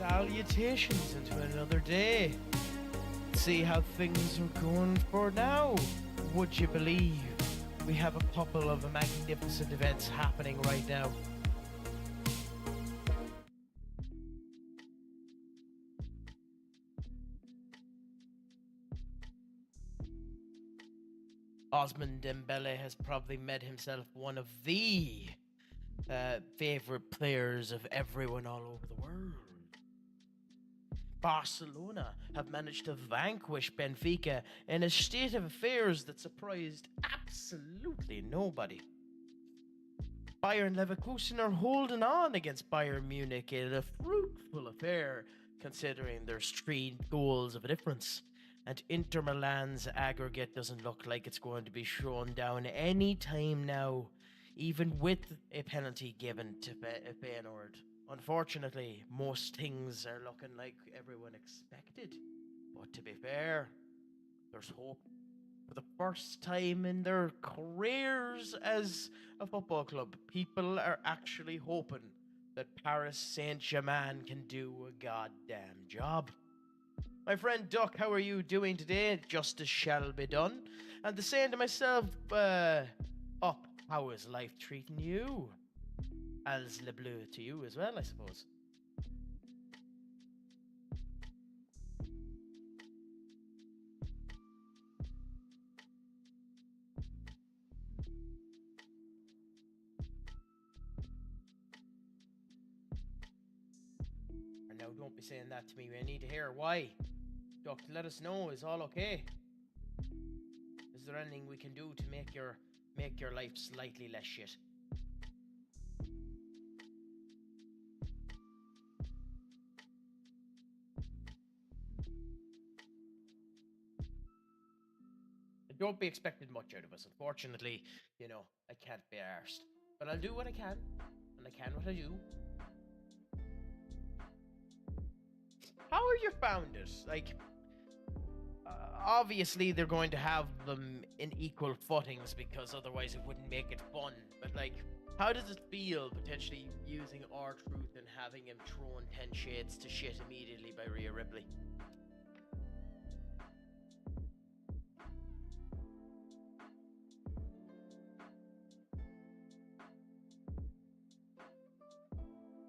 Salutations into another day. See how things are going for now. Would you believe we have a couple of magnificent events happening right now? Osman Dembele has probably made himself one of the favorite players of everyone all over the world. Barcelona have managed to vanquish Benfica in a state of affairs that surprised absolutely nobody. Bayern Leverkusen are holding on against Bayern Munich in a fruitful affair, considering there's 3 goals of a difference. And Inter Milan's aggregate doesn't look like it's going to be shown down any time now, even with a penalty given to Feyenoord. Unfortunately, most things are looking like everyone expected. But to be fair, there's hope. For the first time in their careers as a football club, people are actually hoping that Paris Saint-Germain can do a goddamn job. My friend Duck, how are you doing today? Justice shall be done. And the same to myself, how is life treating you? Als le bleu to you as well, I suppose. And now don't be saying that to me. I need to hear why. Duck, let us know. Is all okay? Is there anything we can do to make your life slightly less shit? Don't be expecting much out of us. Unfortunately, I can't be arsed. But I'll do what I can, and I can what I do. How are you found it? Like, obviously they're going to have them in equal footings because otherwise it wouldn't make it fun. But like, how does it feel potentially using R-Truth and having him throwing 10 shades to shit immediately by Rhea Ripley?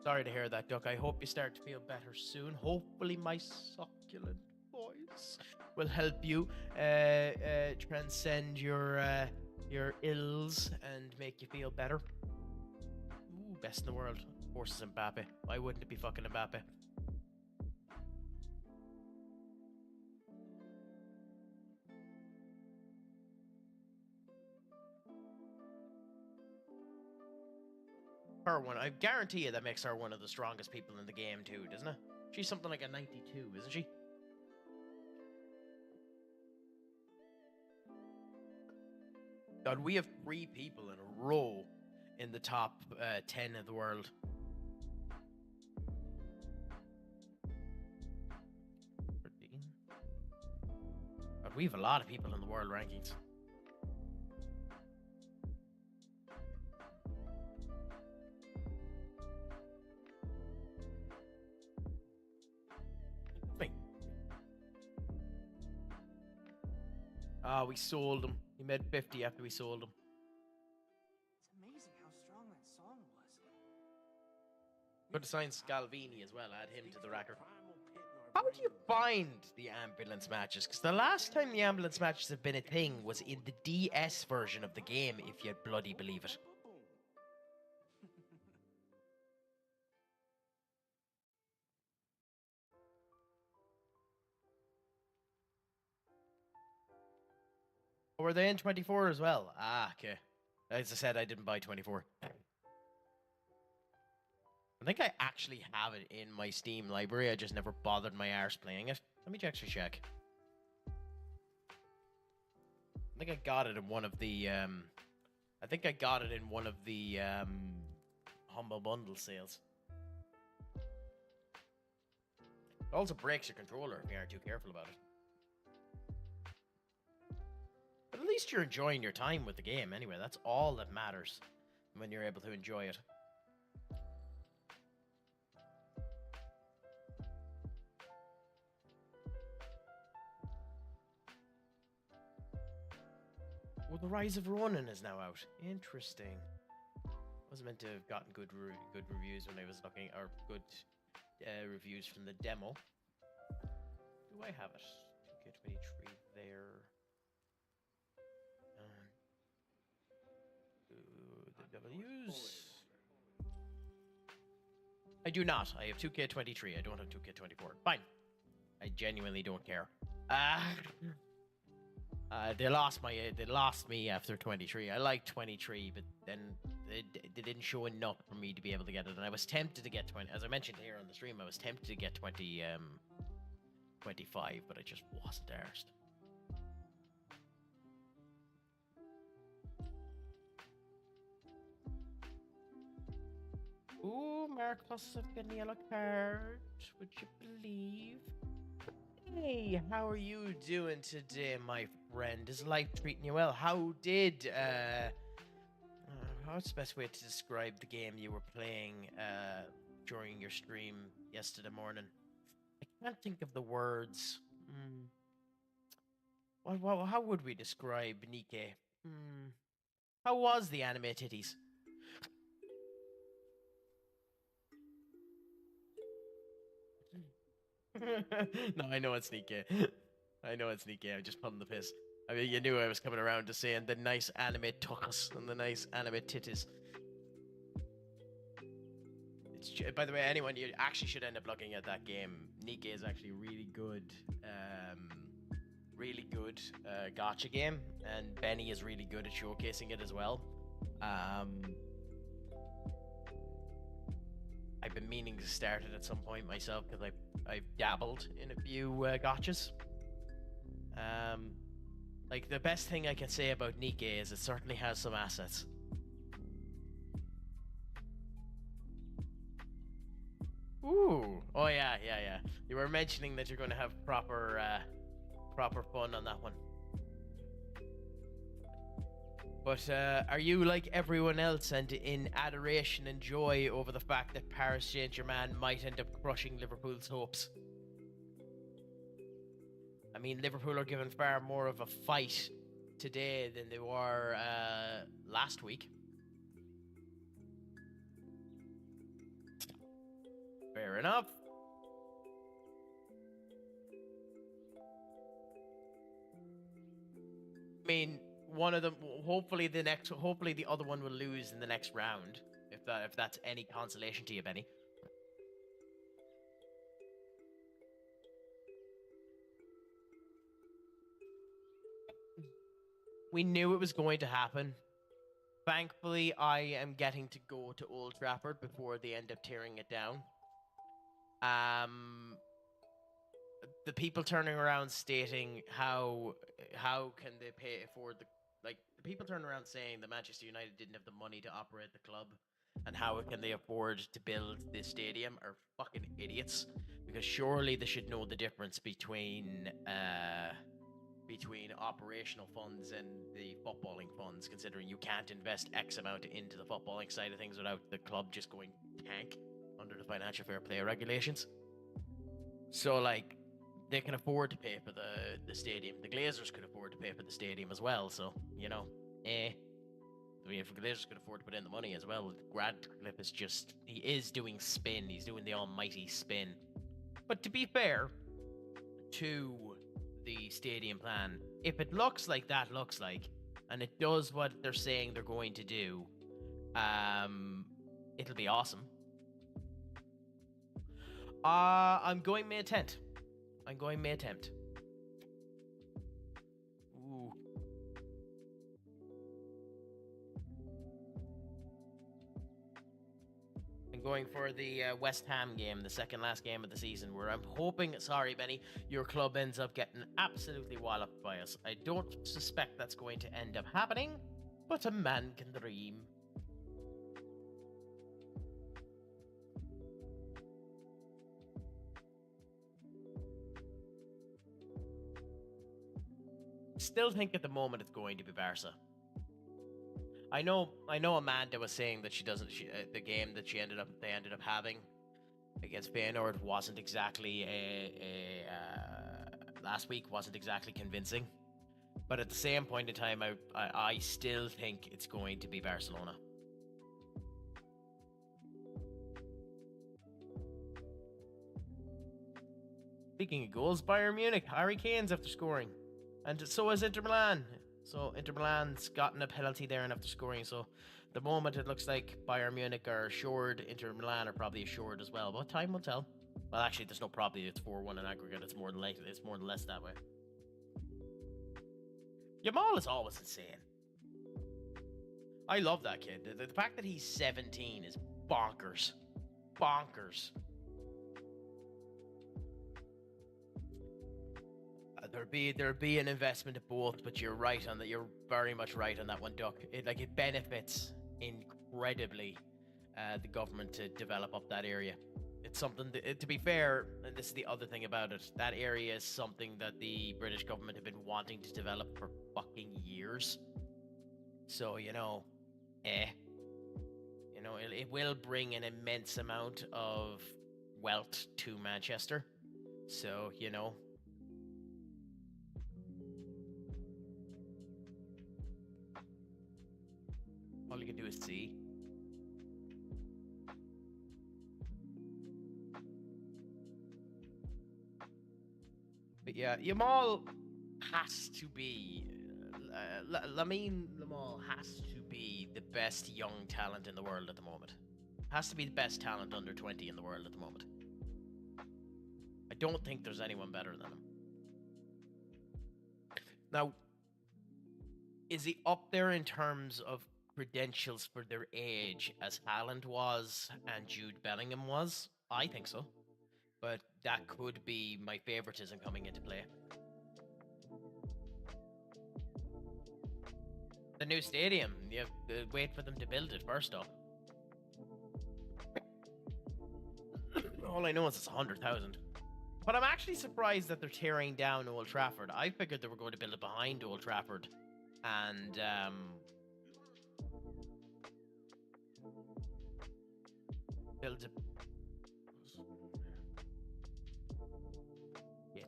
Sorry to hear that, Duck. I hope you start to feel better soon. Hopefully my succulent voice will help you transcend your ills and make you feel better. Ooh, best in the world. Of course it's Mbappe. Why wouldn't it be fucking Mbappe? Her one, I guarantee you that makes her one of the strongest people in the game too, doesn't it? She's something like a 92, isn't she? God, we have 3 people in a row in the top 10 of the world. God, we have a lot of people in the world rankings. We sold him. He made 50 after we sold him. It's amazing how strong that song was. Could have signed Scalvini as well, add him to the record. How do you find the ambulance matches? Because the last time the ambulance matches have been a thing was in the DS version of the game, if you bloody believe it. Or were they in 24 as well? Ah, okay. As I said, I didn't buy 24. I think I actually have it in my Steam library. I just never bothered my arse playing it. Let me actually check. I think I got it in one of the Humble Bundle sales. It also breaks your controller if you aren't too careful about it. But at least you're enjoying your time with the game anyway. That's all that matters when you're able to enjoy it. Oh, The Rise of Ronin is now out. Interesting. Wasn't meant to have gotten good reviews when I was looking, or good reviews from the demo. Do I have it? 2K23 there. The W's. I do not. I have 2K23. I don't have 2K24. Fine. I genuinely don't care. They lost me after 23. I like 23, but then they didn't show enough for me to be able to get it. And I was tempted to get 20. As I mentioned here on the stream, I was tempted to get 25, but I just wasn't arsed. Ooh, Mark Plus have got a yellow card. Would you believe? Hey, how are you doing today, my friend? Is life treating you well? What's the best way to describe the game you were playing during your stream yesterday morning? I can't think of the words. How would we describe Nike? How was the anime titties? No, I know it's Nike. I know it's Nike. I'm just pulling the piss. I mean, you knew I was coming around to saying the nice anime tuckus and the nice anime titties. By the way, anyone, you actually should end up looking at that game. Nike is actually really good. Really good gacha game, and Benny is really good at showcasing it as well. I've been meaning to start it at some point myself because I've dabbled in a few gachas. Like, the best thing I can say about Nike is it certainly has some assets. Ooh, oh yeah. You were mentioning that you're going to have proper fun on that one. But are you like everyone else and in adoration and joy over the fact that Paris Saint-Germain might end up crushing Liverpool's hopes? I mean, Liverpool are given far more of a fight today than they were last week. Fair enough. I mean, one of them, hopefully the other one will lose in the next round, if that's any consolation to you, Benny. We knew it was going to happen. Thankfully, I am getting to go to Old Trafford before they end up tearing it down. The people turning around stating how can they afford the people turning around saying that Manchester United didn't have the money to operate the club, and how can they afford to build this stadium are fucking idiots, because surely they should know the difference between operational funds and the footballing funds, considering you can't invest X amount into the footballing side of things without the club just going tank under the financial fair play regulations. So, like, they can afford to pay for the stadium. The Glazers could afford to pay for the stadium as well, so, you know, I mean, if the Glazers could afford to put in the money as well, Radcliffe is just, he is doing spin. He's doing the almighty spin. But to be fair to the stadium plan, if it looks like that looks like, and it does what they're saying they're going to do, it'll be awesome. I'm going May 10th. I'm going May 10th. Ooh. I'm going for the West Ham game, the second last game of the season, where I'm hoping, sorry Benny, your club ends up getting absolutely walloped by us. I don't suspect that's going to end up happening, but a man can dream. Still think at the moment it's going to be Barca. I know Amanda was saying that the game that they ended up having against Feyenoord wasn't exactly last week wasn't exactly convincing. But at the same point in time, I still think it's going to be Barcelona. Speaking of goals, Bayern Munich, Harry Kane's after scoring. And so is Inter Milan. So Inter Milan's gotten a penalty there and after scoring. So at the moment it looks like Bayern Munich are assured. Inter Milan are probably assured as well. But time will tell. Well, actually, there's no probably. It's 4-1 in aggregate. It's more than likely. It's more than less that way. Yamal is always insane. I love that kid. The fact that he's 17 is bonkers. Bonkers. There'd be an investment of both, but you're right on that. You're very much right on that one, Duck. It benefits incredibly the government to develop up that area. It's something to be fair, and this is the other thing about it. That area is something that the British government have been wanting to develop for fucking years. So it will bring an immense amount of wealth to Manchester. So all you can do is see. But yeah, Yamal has to be. Lamine Yamal has to be the best young talent in the world at the moment. Has to be the best talent under 20 in the world at the moment. I don't think there's anyone better than him. Now, is he up there in terms of credentials for their age as Haaland was and Jude Bellingham was? I think so. But that could be my favoritism coming into play. The new stadium, you have to wait for them to build it first off. All I know is it's 100,000. But I'm actually surprised that they're tearing down Old Trafford. I figured they were going to build it behind Old Trafford. And build it. Yeah.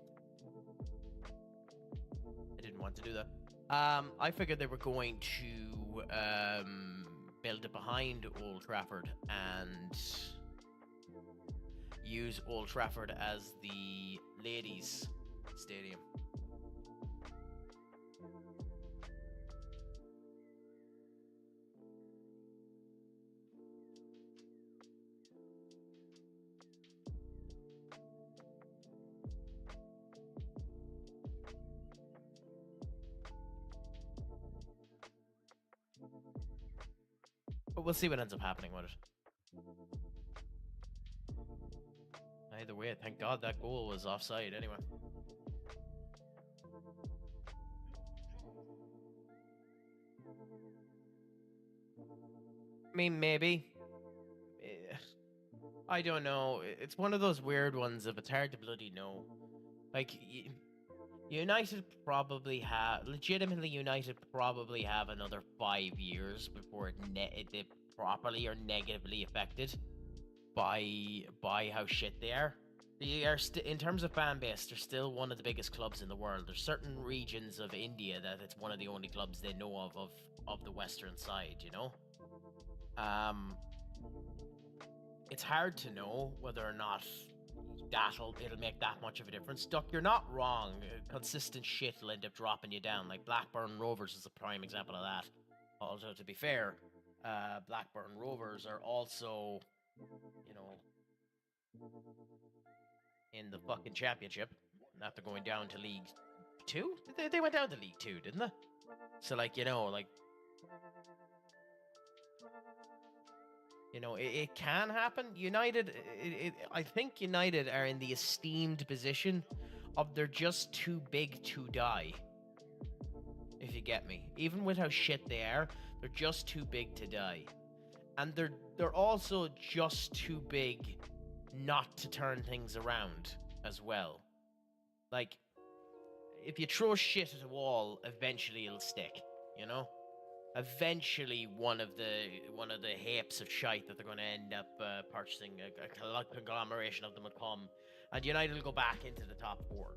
I didn't want to do that. I figured they were going to build it behind Old Trafford and use Old Trafford as the ladies' stadium. But we'll see what ends up happening with it. Either way, thank God that goal was offside anyway. I mean, maybe. I don't know. It's one of those weird ones if it's hard to bloody know. Like, United probably have... Legitimately, United probably have another 5 years before they properly or negatively affected by how shit they are. They are in terms of fan base, they're still one of the biggest clubs in the world. There's certain regions of India that it's one of the only clubs they know of the western side, It's hard to know whether or not it'll make that much of a difference. Duck, you're not wrong. Consistent shit will end up dropping you down. Like Blackburn Rovers is a prime example of that. Although, to be fair, Blackburn Rovers are also, in the fucking championship after going down to League 2. They went down to League 2, didn't they? So, it can happen. United, I think United are in the esteemed position of they're just too big to die. If you get me. Even with how shit they are, they're just too big to die. And they're also just too big not to turn things around as well. Like, if you throw shit at a wall, eventually it'll stick, Eventually, one of the heaps of shite that they're going to end up purchasing, a conglomeration of them will come, and United will go back into the top 4.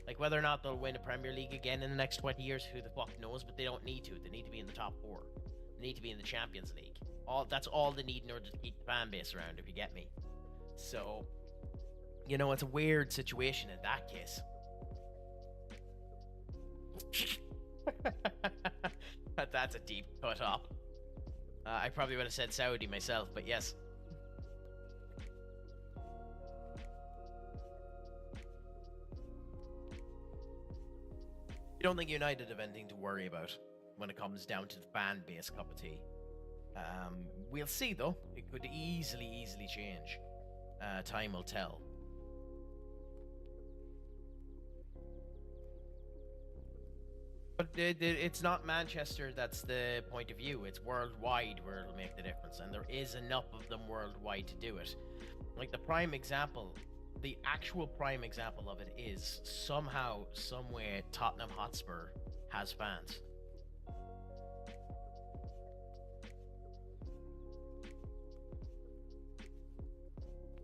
Like, whether or not they'll win a Premier League again in the next 20 years, who the fuck knows? But they don't need to. They need to be in the top 4. They need to be in the Champions League. That's all they need in order to keep the fan base around, if you get me. So, you know, it's a weird situation in that case. That's a deep cut off. I probably would have said Saudi myself, but yes. You don't think United have anything to worry about when it comes down to the fan base cup of tea? We'll see, though. It could easily change. Time will tell. But it's not Manchester that's the point of view. It's worldwide where it'll make the difference. And there is enough of them worldwide to do it. Like the prime example, the actual prime example of it is somehow, somewhere, Tottenham Hotspur has fans.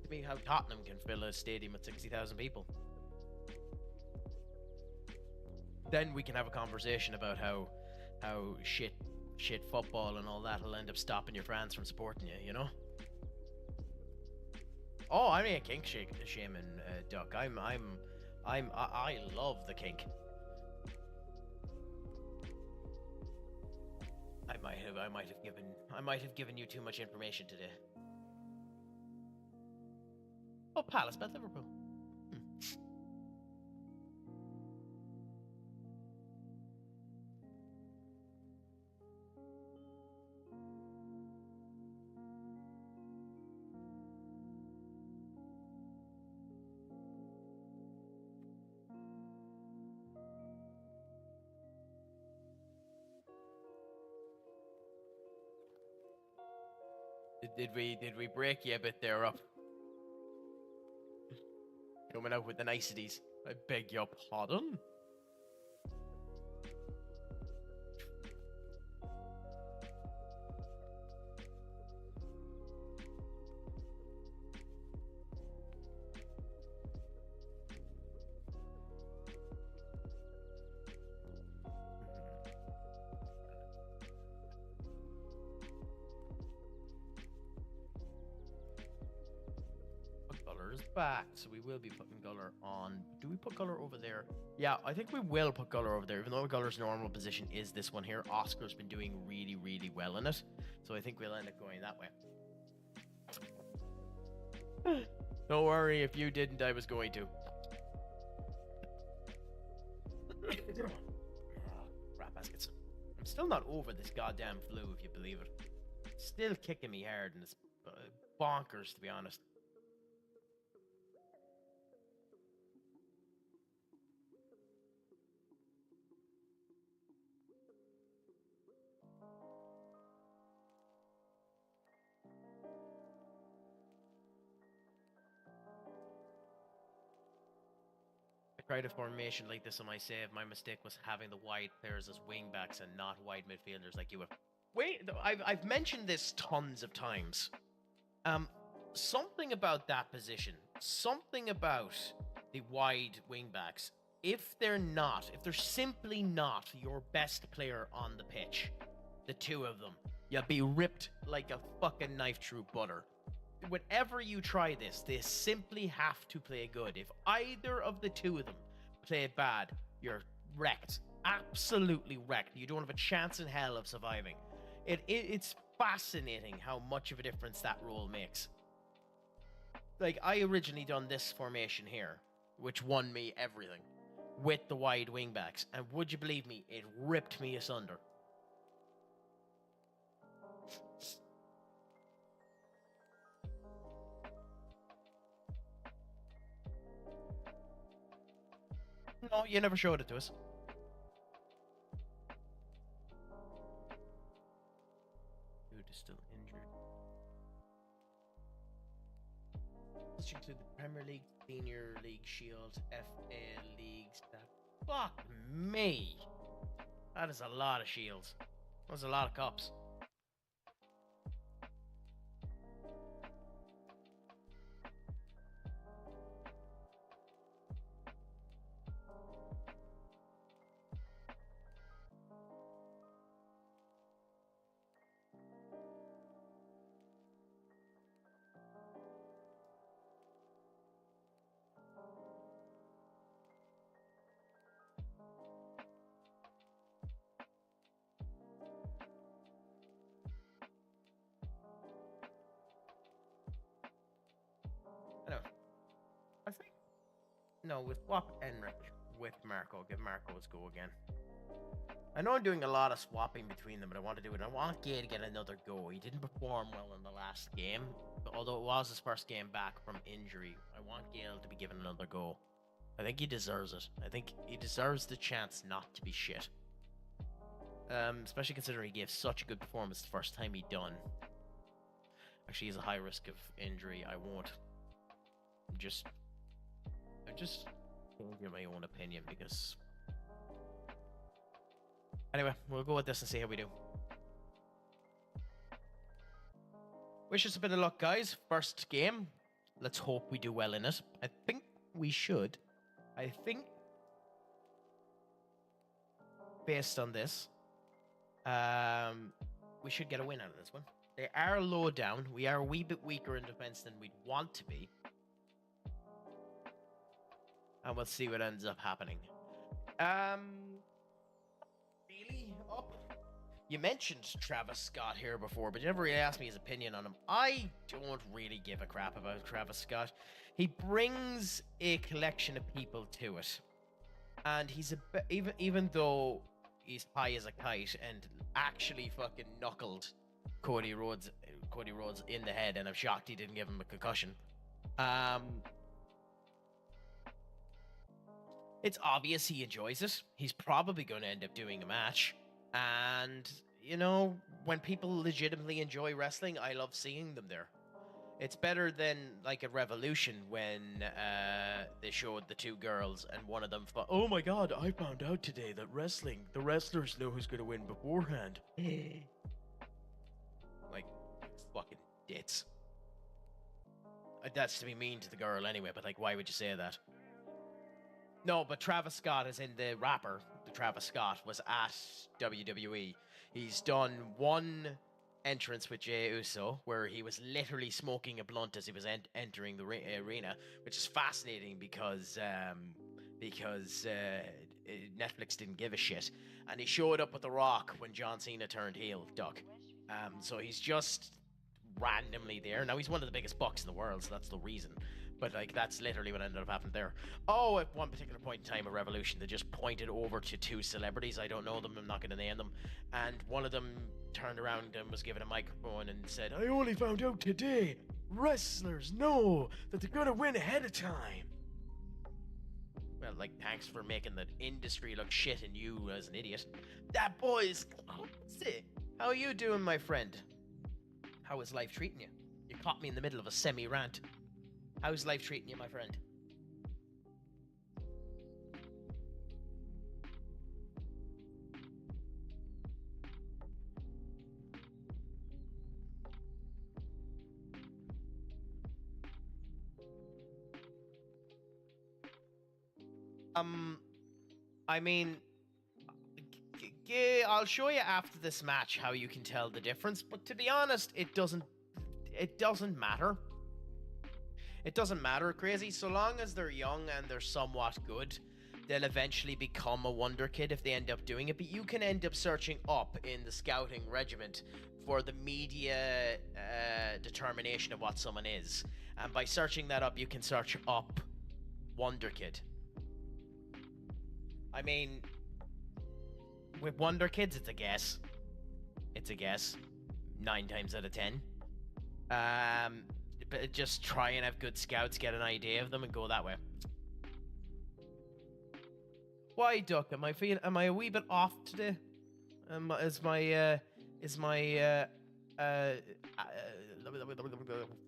To me, how Tottenham can fill a stadium with 60,000 people. Then we can have a conversation about how shit football and all that will end up stopping your friends from supporting you, you know? Oh, I mean a kink shaman, Duck. I love the kink. I might have given you too much information today. Oh, Palace bet Liverpool. Did we break you a bit there up? Coming out with the niceties. I beg your pardon? Back, so we will be putting Guller on. Do we put Guller over there? Yeah, I think we will put Guller over there, even though Guller's normal position is this one here. Oscar's been doing really well in it, so I think we'll end up going that way. Don't worry, if you didn't, I was going to. Rat baskets. I'm still not over this goddamn flu, if you believe it. Still kicking me hard, and it's bonkers, to be honest. Tried a formation like this on my save. My mistake was having the wide players as wingbacks and not wide midfielders like you have. Wait, I've mentioned this tons of times. Something about that position, something about the wide wingbacks, if they're simply not your best player on the pitch, the two of them, you'll be ripped like a fucking knife through butter. Whenever you try this, they simply have to play good. If either of the two of them play bad, you're wrecked. Absolutely wrecked. You don't have a chance in hell of surviving. It's fascinating how much of a difference that role makes. Like, I originally done this formation here, which won me everything, with the wide wingbacks. And would you believe me, it ripped me asunder. No, you never showed it to us. Dude is still injured. Let's include the Premier League, Senior League Shield, FA Leagues. Fuck me. That is a lot of shields. That's a lot of cups. No, we'll swap Enric with Marco. Give Marco his go again. I know I'm doing a lot of swapping between them, but I want to do it. I want Gay to get another go. He didn't perform well in the last game, although it was his first game back from injury. I want Gale to be given another go. I think he deserves it. I think he deserves the chance not to be shit. Especially considering he gave such a good performance the first time he done. Actually, he's a high risk of injury. I just giving you my own opinion because... Anyway, we'll go with this and see how we do. Wish us a bit of luck, guys. First game. Let's hope we do well in it. I think we should. I think, based on this, we should get a win out of this one. They are low down. We are a wee bit weaker in defense than we'd want to be. And we'll see what ends up happening. Really? Up? You mentioned Travis Scott here before, but you never really asked me his opinion on him. I don't really give a crap about Travis Scott. He brings a collection of people to it. And he's even though he's high as a kite and actually fucking knuckled Cody Rhodes in the head, and I'm shocked he didn't give him a concussion. It's obvious he enjoys it. He's probably going to end up doing a match. And, you know, when people legitimately enjoy wrestling, I love seeing them there. It's better than, like, at Revolution when they showed the two girls and one of them thought, oh my god, I found out today that the wrestlers know who's going to win beforehand. Like, fucking dits. That's to be mean to the girl anyway, but, like, why would you say that? No, but Travis Scott is in the rapper. The Travis Scott was at WWE. He's done one entrance with Jey Uso where he was literally smoking a blunt as he was entering the arena, which is fascinating because Netflix didn't give a shit. And he showed up with The Rock when John Cena turned heel, Duck. So he's just randomly there. Now, he's one of the biggest bucks in the world, so that's the reason. But, like, that's literally what ended up happening there. Oh, at one particular point in time of Revolution, they just pointed over to two celebrities. I don't know them. I'm not going to name them. And one of them turned around and was given a microphone and said, I only found out today. Wrestlers know that they're going to win ahead of time. Well, like, thanks for making the industry look shit and you as an idiot. That boy's... How are you doing, my friend? How is life treating you? You caught me in the middle of a semi-rant. How's life treating you, my friend? I mean, I'll show you after this match how you can tell the difference, but to be honest, it doesn't matter. It doesn't matter, Crazy. So long as they're young and they're somewhat good, they'll eventually become a wonder kid if they end up doing it. But you can end up searching up in the scouting regiment for the media determination of what someone is. And by searching that up, you can search up Wonder Kid. I mean, with Wonder Kids, it's a guess. It's a guess. 9 times out of 10. But just try and have good scouts, get an idea of them, and go that way. Why, Duck? Am I a wee bit off today? Is my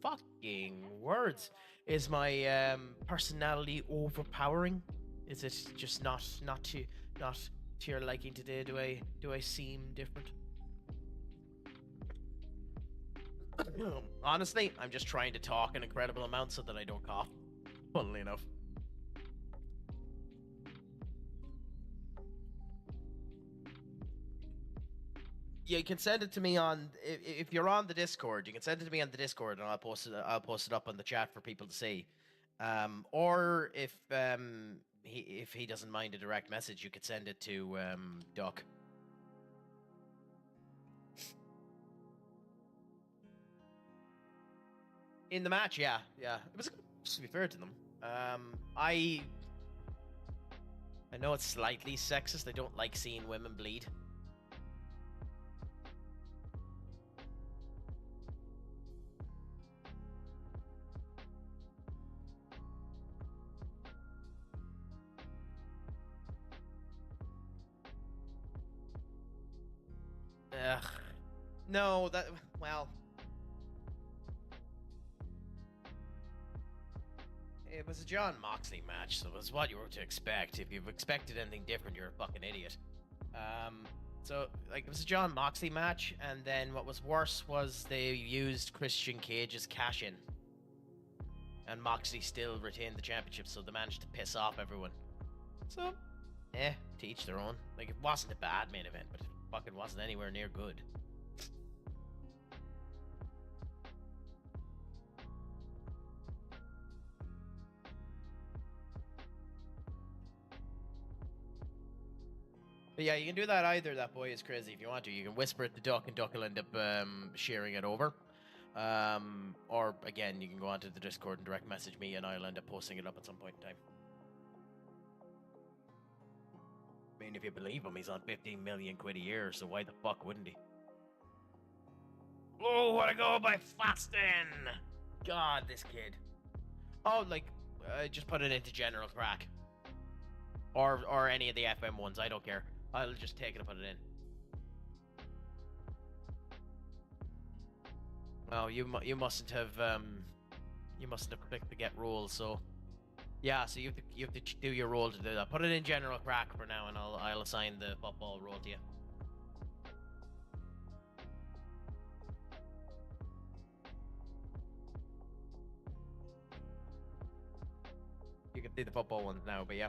fucking words? Is my personality overpowering? Is it just not to your liking today? Do I seem different? Honestly, I'm just trying to talk an incredible amount so that I don't cough. Funnily enough. Yeah, you can send it to me on if you're on the Discord. You can send it to me on the Discord, and I'll post it up on the chat for people to see. Or if he doesn't mind a direct message, you could send it to Duck. In the match, yeah. It was, to be fair to them. I know it's slightly sexist. I don't like seeing women bleed. Ugh. No, that... Well... It was a John Moxley match, so it was what you were to expect. If you've expected anything different, you're a fucking idiot. So, like, it was a John Moxley match, and then what was worse was they used Christian Cage's cash-in. And Moxley still retained the championship, so they managed to piss off everyone. So, to each their own. Like, it wasn't a bad main event, but it fucking wasn't anywhere near good. But yeah, you can do that either. That boy is crazy if you want to. You can whisper it to Duck, and Duck will end up sharing it over. Or again, you can go onto the Discord and direct message me, and I'll end up posting it up at some point in time. I mean, if you believe him, he's on 15 million quid a year, so why the fuck wouldn't he? Oh, what a go by Fasting! God, this kid. Oh, like, just put it into general crack. Or any of the FM ones, I don't care. I'll just take it and put it in. Oh, you mustn't have clicked the get roll. So yeah, so you have to do your roll to do that. Put it in general crack for now, and I'll assign the football roll to you. You can do the football ones now, but yeah.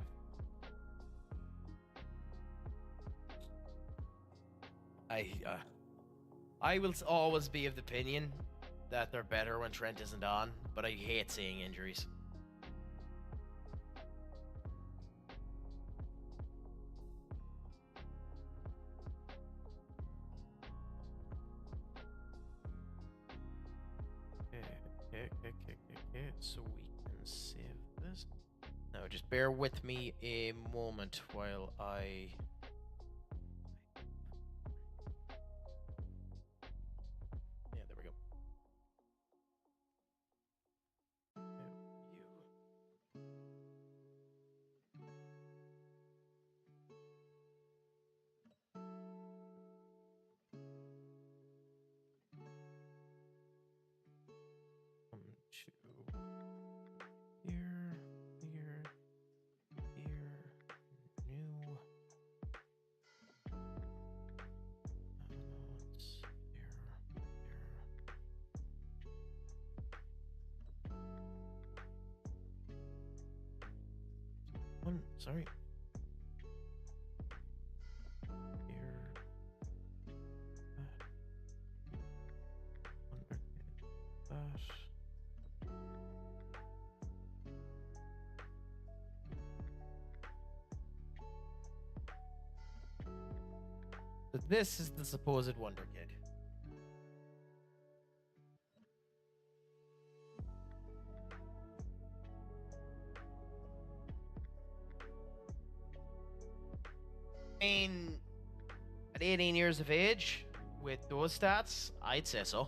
I will always be of the opinion that they're better when Trent isn't on, but I hate seeing injuries. Okay, so we can save this. Now, just bear with me a moment while I... Sorry. Here. That. So this is the supposed Wonder Kid. At 18 years of age, with those stats, I'd say so.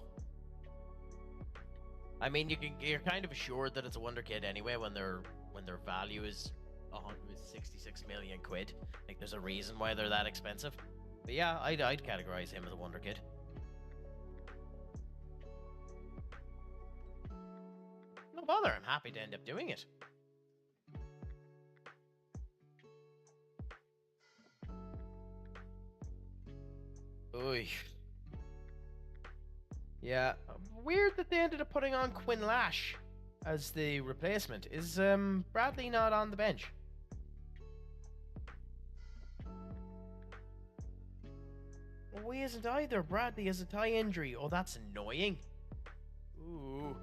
I mean, you're kind of assured that it's a Wonder Kid anyway when their value is 166 million quid. Like, there's a reason why they're that expensive. But yeah, I'd categorize him as a Wonder Kid. No bother, I'm happy to end up doing it. Oy. Yeah, weird that they ended up putting on Quinn Lash as the replacement. Is Bradley not on the bench? Oh, he isn't either. Bradley has a thigh injury. Oh, that's annoying. Ooh.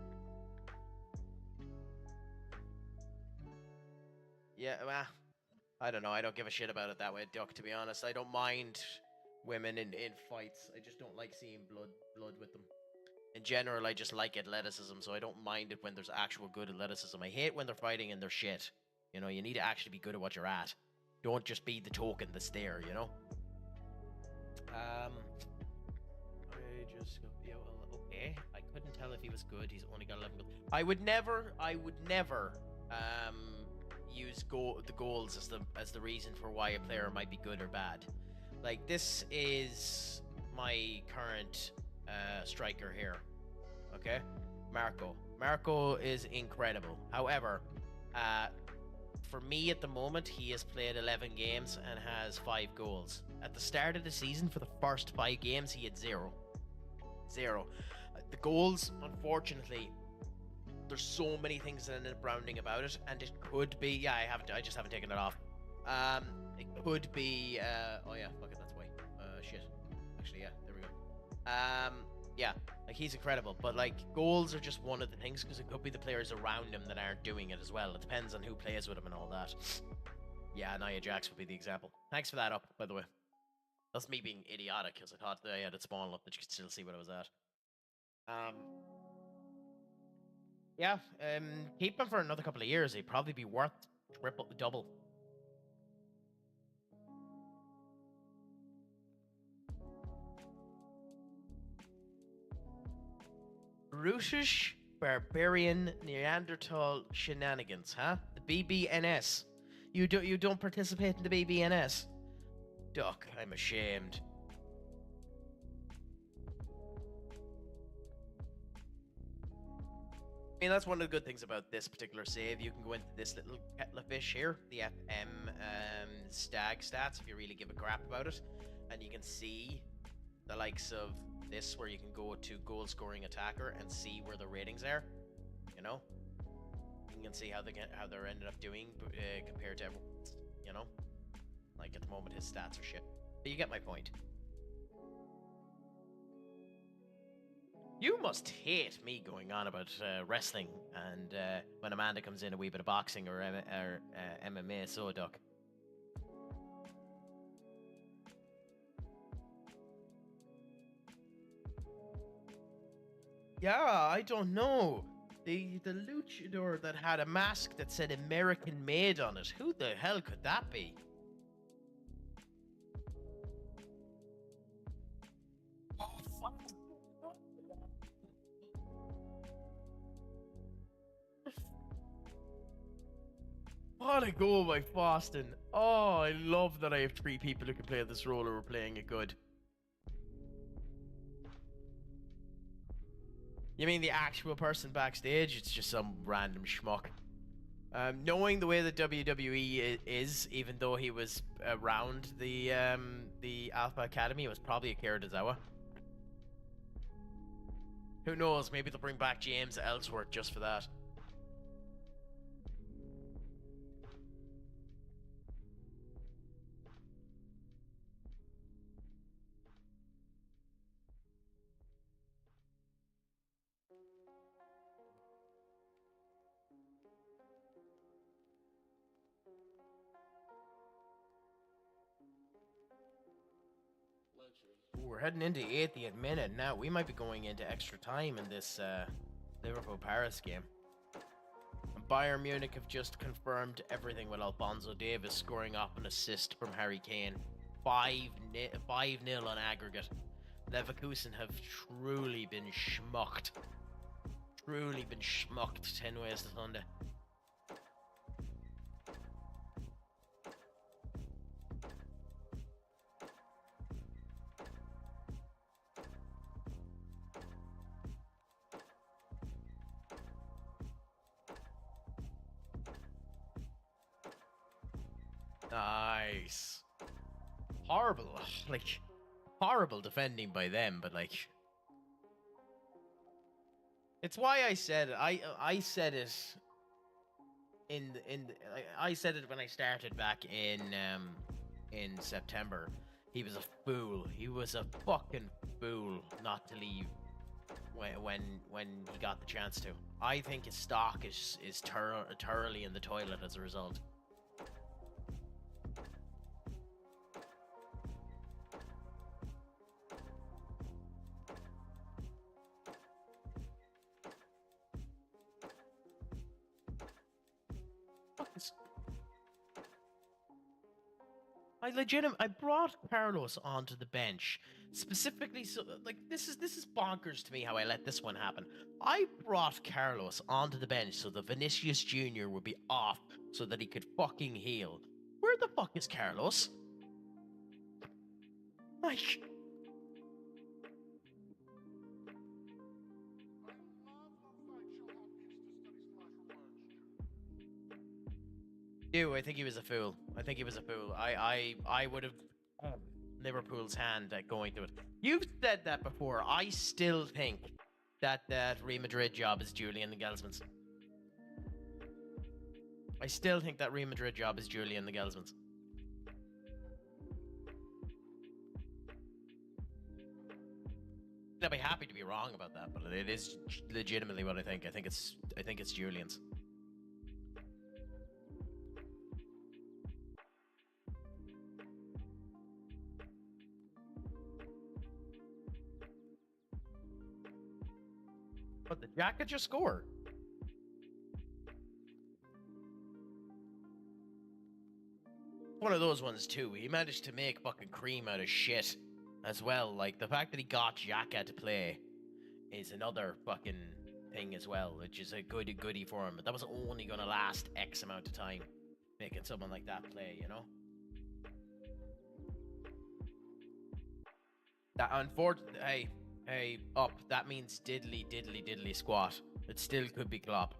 Yeah, well, I don't know. I don't give a shit about it that way, Duck, to be honest. I don't mind women in fights. I just don't like seeing blood with them. In general, I just like athleticism, so I don't mind it when there's actual good athleticism. I hate when they're fighting and they're shit. You know, you need to actually be good at what you're at. Don't just be the token that's there, you know? I just got okay. I couldn't tell if he was good. He's only got 11 goals. I would never use the goals as the reason for why a player might be good or bad. Like, this is my current striker here. Okay? Marco. Marco is incredible. However, for me at the moment, he has played 11 games and has 5 goals. At the start of the season, for the first 5 games, he had 0. The goals, unfortunately, there's so many things that ended up rounding about it, and it could be, yeah, I just haven't taken it off. It could be, oh yeah, fuck it, that's why. Shit. Actually, yeah, there we go. Yeah, like, he's incredible, but, like, goals are just one of the things, because it could be the players around him that aren't doing it as well. It depends on who plays with him and all that. Yeah, Nia Jax would be the example. Thanks for that up, by the way. That's me being idiotic, because I thought that I had it spawned up that you could still see what I was at. Yeah, keep him for another couple of years. He'd probably be worth double. Brutish Barbarian Neanderthal Shenanigans, huh? The BBNS. You don't participate in the BBNS? Duck, I'm ashamed. I mean, that's one of the good things about this particular save. You can go into this little kettle of fish here, the FM stag stats, if you really give a crap about it, and you can see the likes of this, where you can go to goal scoring attacker and see where the ratings are. You know, you can see how they're ended up doing compared to everyone else, you know. Like, at the moment, his stats are shit, but you get my point. You must hate me going on about wrestling, and when Amanda comes in, a wee bit of boxing or MMA, so Duck. Yeah, I don't know. The luchador that had a mask that said American made on it. Who the hell could that be? What a goal by Boston. Oh, I love that I have 3 people who can play this role who are playing it good. You mean the actual person backstage? It's just some random schmuck. Knowing the way that WWE is, even though he was around the Alpha Academy, it was probably Akira Tozawa. Who knows? Maybe they'll bring back James Ellsworth just for that. Ooh, we're heading into the 80th minute now. We might be going into extra time in this Liverpool-Paris game. And Bayern Munich have just confirmed everything with Alphonso Davies scoring up an assist from Harry Kane. 5-0 on aggregate. Leverkusen have truly been schmucked. 10 ways to Sunday. Nice. Horrible, like, horrible defending by them, but like, it's why I said I said it I said it when I started back in September. He was a fool. He was a fucking fool not to leave when he got the chance to. I think his stock is thoroughly in the toilet as a result. I brought Carlos onto the bench specifically so like this is bonkers to me how I let this one happen. I brought Carlos onto the bench so that Vinicius Jr. would be off so that he could fucking heal. Where the fuck is Carlos? Like, I think he was a fool. I think he was a fool. I would have Liverpool's hand at going through it. You've said that before. I still think that Real Madrid job is Julian Nagelsmann's. I still think that Real Madrid job is Julian Nagelsmann's. I'd be happy to be wrong about that, but it is legitimately what I think. I think it's Julian's. But the jacket just scored. One of those ones too. He managed to make fucking cream out of shit as well. Like the fact that he got Xhaka to play is another fucking thing as well, which is a goodie for him. But that was only gonna last X amount of time, making someone like that play, you know? That unfortunately, hey, up. That means diddly squat. It still could be Klopp.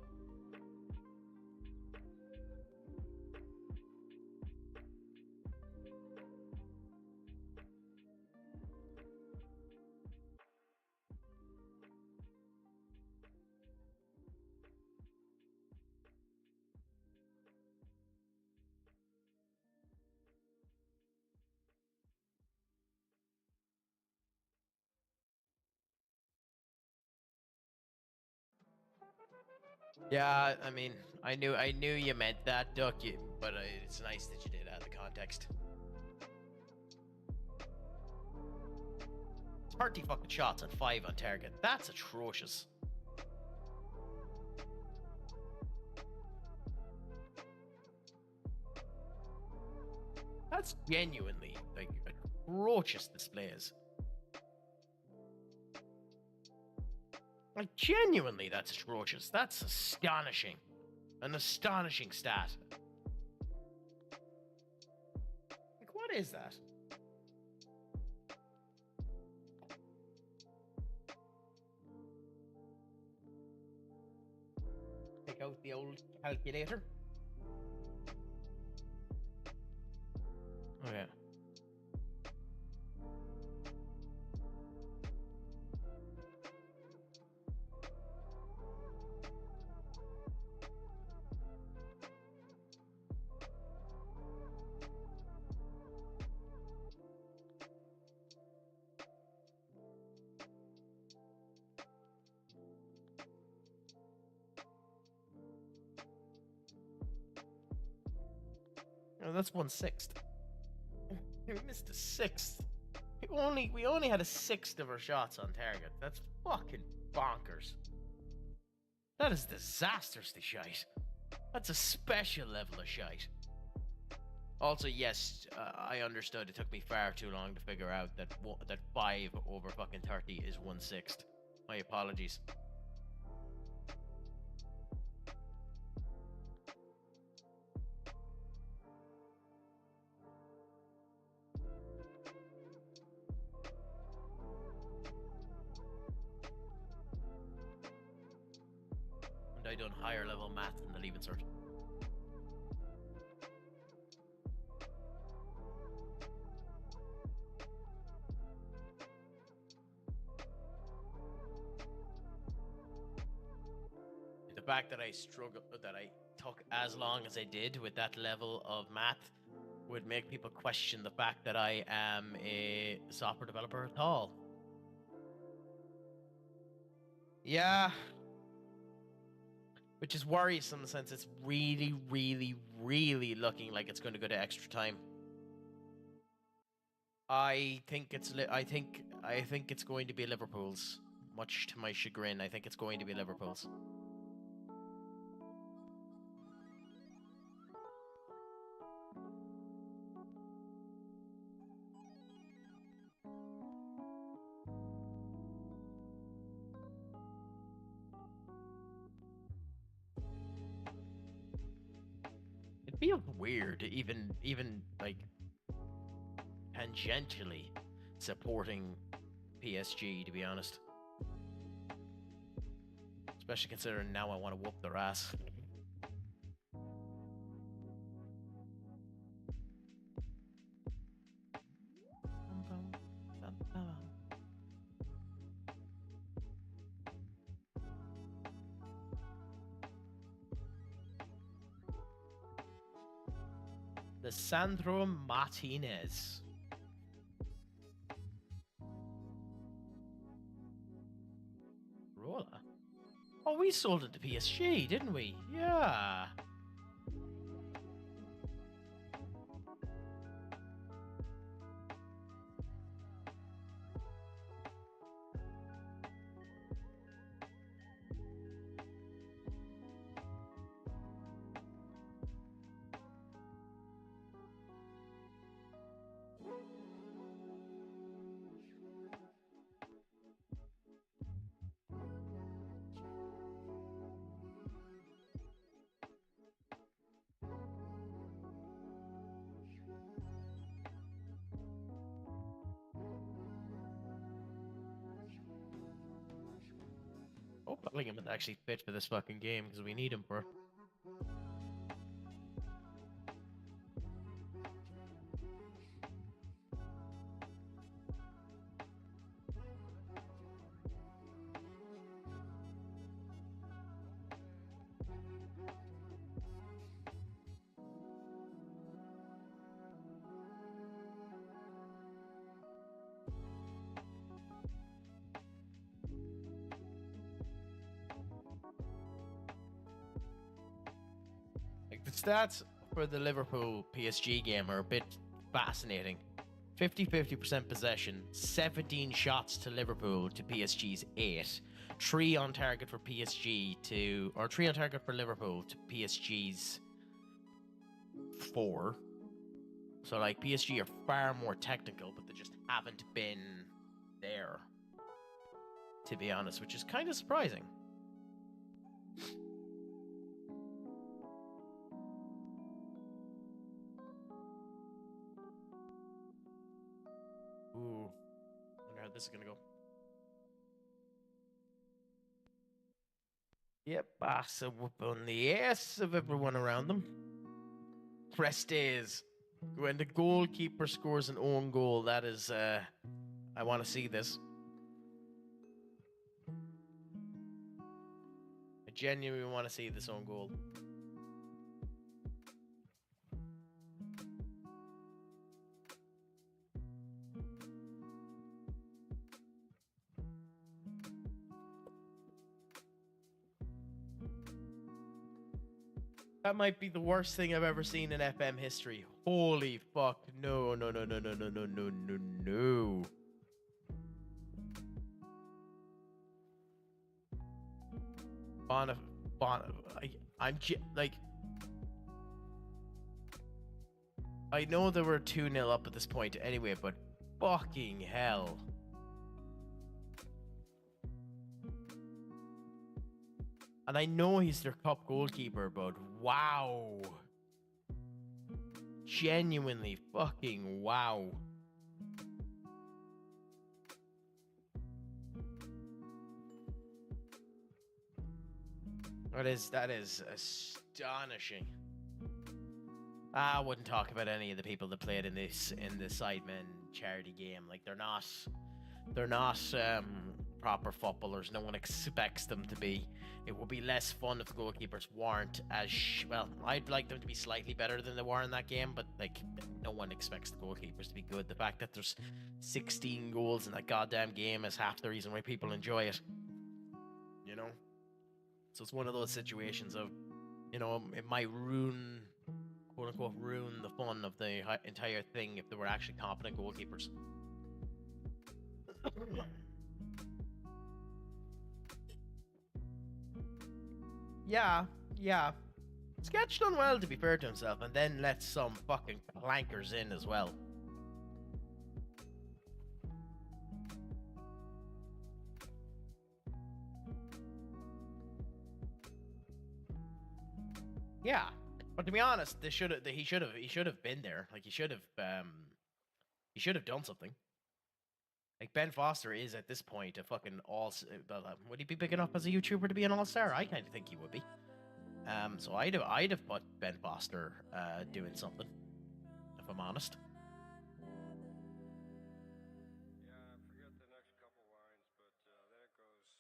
Yeah, I mean, I knew you meant that, Duck. But it's nice that you did out of the context. 30 fucking shots and 5 on target. That's atrocious. That's genuinely like atrocious displays. Like genuinely, that's atrocious. That's astonishing. An astonishing stat. Like, what is that? Take out the old calculator. Oh yeah. Oh, that's 1/6. We missed a sixth. We only had a sixth of our shots on target. That's fucking bonkers. That is disastrously shite. That's a special level of shite. Also, yes, I understood. It took me far too long to figure out that 5 over fucking 30 is 1/6. My apologies. And I done higher level math than the Leaving Cert. The fact that I took as long as I did with that level of math would make people question the fact that I am a software developer at all. Yeah. Which is worrisome since it's really, really, really looking like it's going to go to extra time. I think it's going to be Liverpool's. Much to my chagrin, I think it's going to be Liverpool's. It feels weird, even like tangentially supporting PSG, to be honest. Especially considering now I want to whoop their ass. Sandro Martinez. Rolla. Oh, we sold it to PSG, didn't we? Yeah. Oh, Bellingham is actually fit for this fucking game because we need him for. Like the stats for the Liverpool PSG game are a bit fascinating. 50% possession, 17 shots to Liverpool to PSG's 8. 3 on target for PSG to, or 3 on target for Liverpool to PSG's 4. So like PSG are far more technical, but they just haven't been there, to be honest, which is kind of surprising. Ooh, I wonder how this is gonna go. Yep, Barca whoop on the ass of everyone around them. Prestes. When the goalkeeper scores an own goal, that is, I want to see this. I genuinely want to see this own goal. That might be the worst thing I've ever seen in FM history. Holy fuck. No, no, no, no, no, no, no, no, no, no. I know they were 2-0 up at this point anyway, but fucking hell. And I know he's their top goalkeeper, but wow. Genuinely fucking wow. That is astonishing. I wouldn't talk about any of the people that played in the Sidemen charity game. Like they're not proper footballers. No one expects them to be. It would be less fun if the goalkeepers weren't as well. I'd like them to be slightly better than they were in that game, but like no one expects the goalkeepers to be good. The fact that there's 16 goals in that goddamn game is half the reason why people enjoy it. You know? So it's one of those situations of, you know, it might ruin, quote unquote, ruin the fun of the entire thing if they were actually competent goalkeepers. Yeah. Sketch done well, to be fair to himself, and then let some fucking clankers in as well. Yeah, But to be honest, he should have been there. Like he should have done something. Like Ben Foster is at this point a fucking would he be big enough as a YouTuber to be an all-star? I kind of think he would be. So I'd have put Ben Foster doing something, if I'm honest. Yeah, I forget the next couple lines, but then it goes.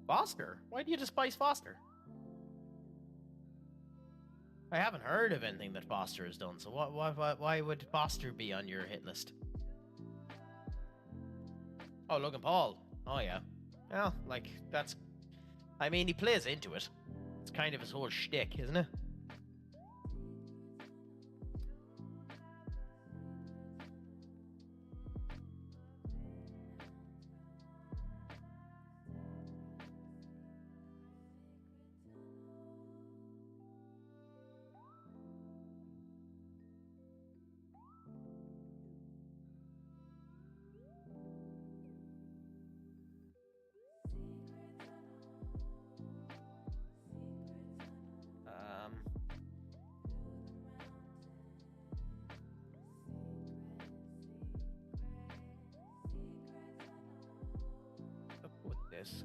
Foster? Why do you despise Foster? I haven't heard of anything that Foster has done, so why would Foster be on your hit list? Oh, Logan Paul. Oh, yeah. Well, like, that's... I mean, he plays into it. It's kind of his whole shtick, isn't it?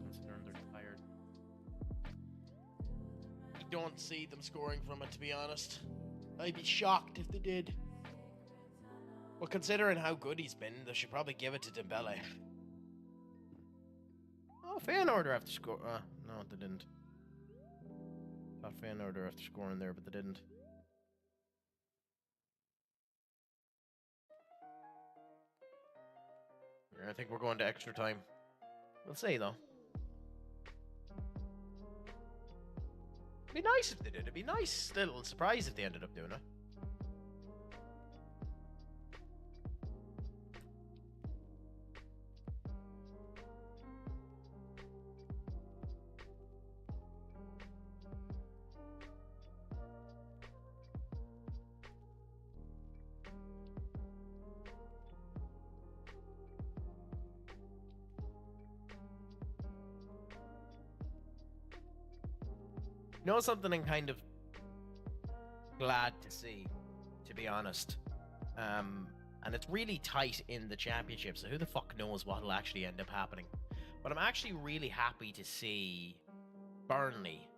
Considering they're tired. I don't see them scoring from it, to be honest. I'd be shocked if they did. But considering how good he's been, they should probably give it to Dembele. Oh, Feyenoord have to score. No, they didn't. Thought Feyenoord have to score in there, but they didn't. I think we're going to extra time. We'll see, though. It'd be nice if they did. It'd be nice little surprise if they ended up doing it. You know something I'm kind of glad to see, to be honest. And it's really tight in the championship, so who the fuck knows what'll actually end up happening. But I'm actually really happy to see Burnley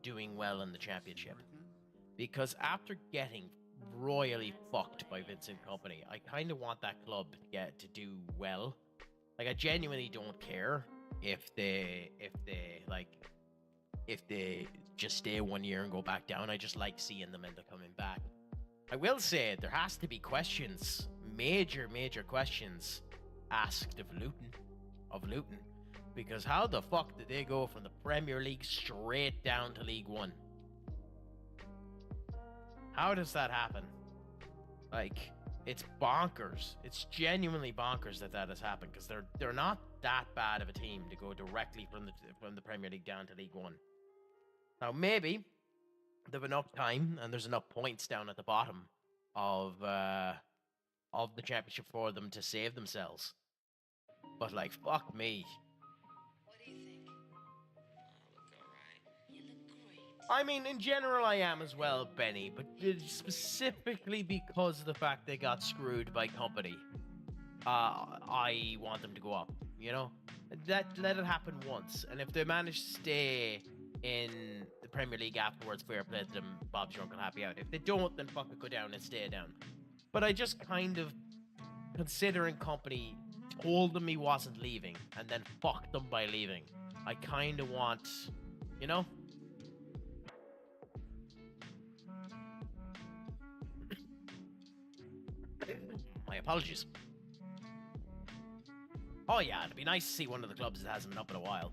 doing well in the championship. Because after getting royally fucked by Vincent Kompany, I kind of want that club to do well. Like, I genuinely don't care if they just stay 1 year and go back down. I just like seeing them end up coming back. I will say there has to be questions, major questions asked of Luton, because how the fuck did they go from the Premier League straight down to League One? How does that happen? Like, it's bonkers. It's genuinely bonkers that has happened, because they're not that bad of a team to go directly from the Premier League down to League One. Now, maybe they've enough time and there's enough points down at the bottom of the championship for them to save themselves. But, like, fuck me. What do you think? I look alright. You look great. I mean, in general, I am as well, Benny, but specifically because of the fact they got screwed by Kompany, I want them to go up, you know? Let it happen once, and if they manage to stay in the Premier League afterwards, fair play to them, Bob's your uncle, happy out. If they don't, then fucking go down and stay down. But I just kind of, considering Kompany told them he wasn't leaving, and then fucked them by leaving, I kind of want, you know? My apologies. Oh yeah, it'd be nice to see one of the clubs that hasn't been up in a while.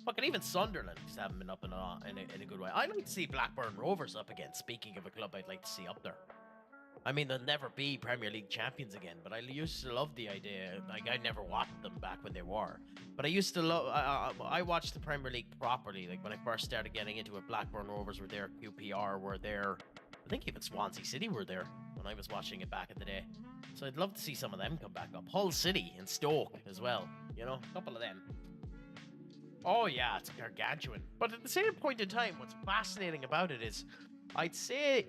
Fucking even Sunderland just haven't been up in a good way. I'd like to see Blackburn Rovers up again, speaking of a club I'd like to see up there. I mean, they'll never be Premier League champions again, but I used to love the idea. Like, I never watched them back when they were. But I used to love... I watched the Premier League properly. Like, when I first started getting into it, Blackburn Rovers were there, QPR were there. I think even Swansea City were there when I was watching it back in the day. So I'd love to see some of them come back up. Hull City and Stoke as well. You know, a couple of them. Oh, yeah, it's gargantuan. But at the same point in time, what's fascinating about it is, I'd say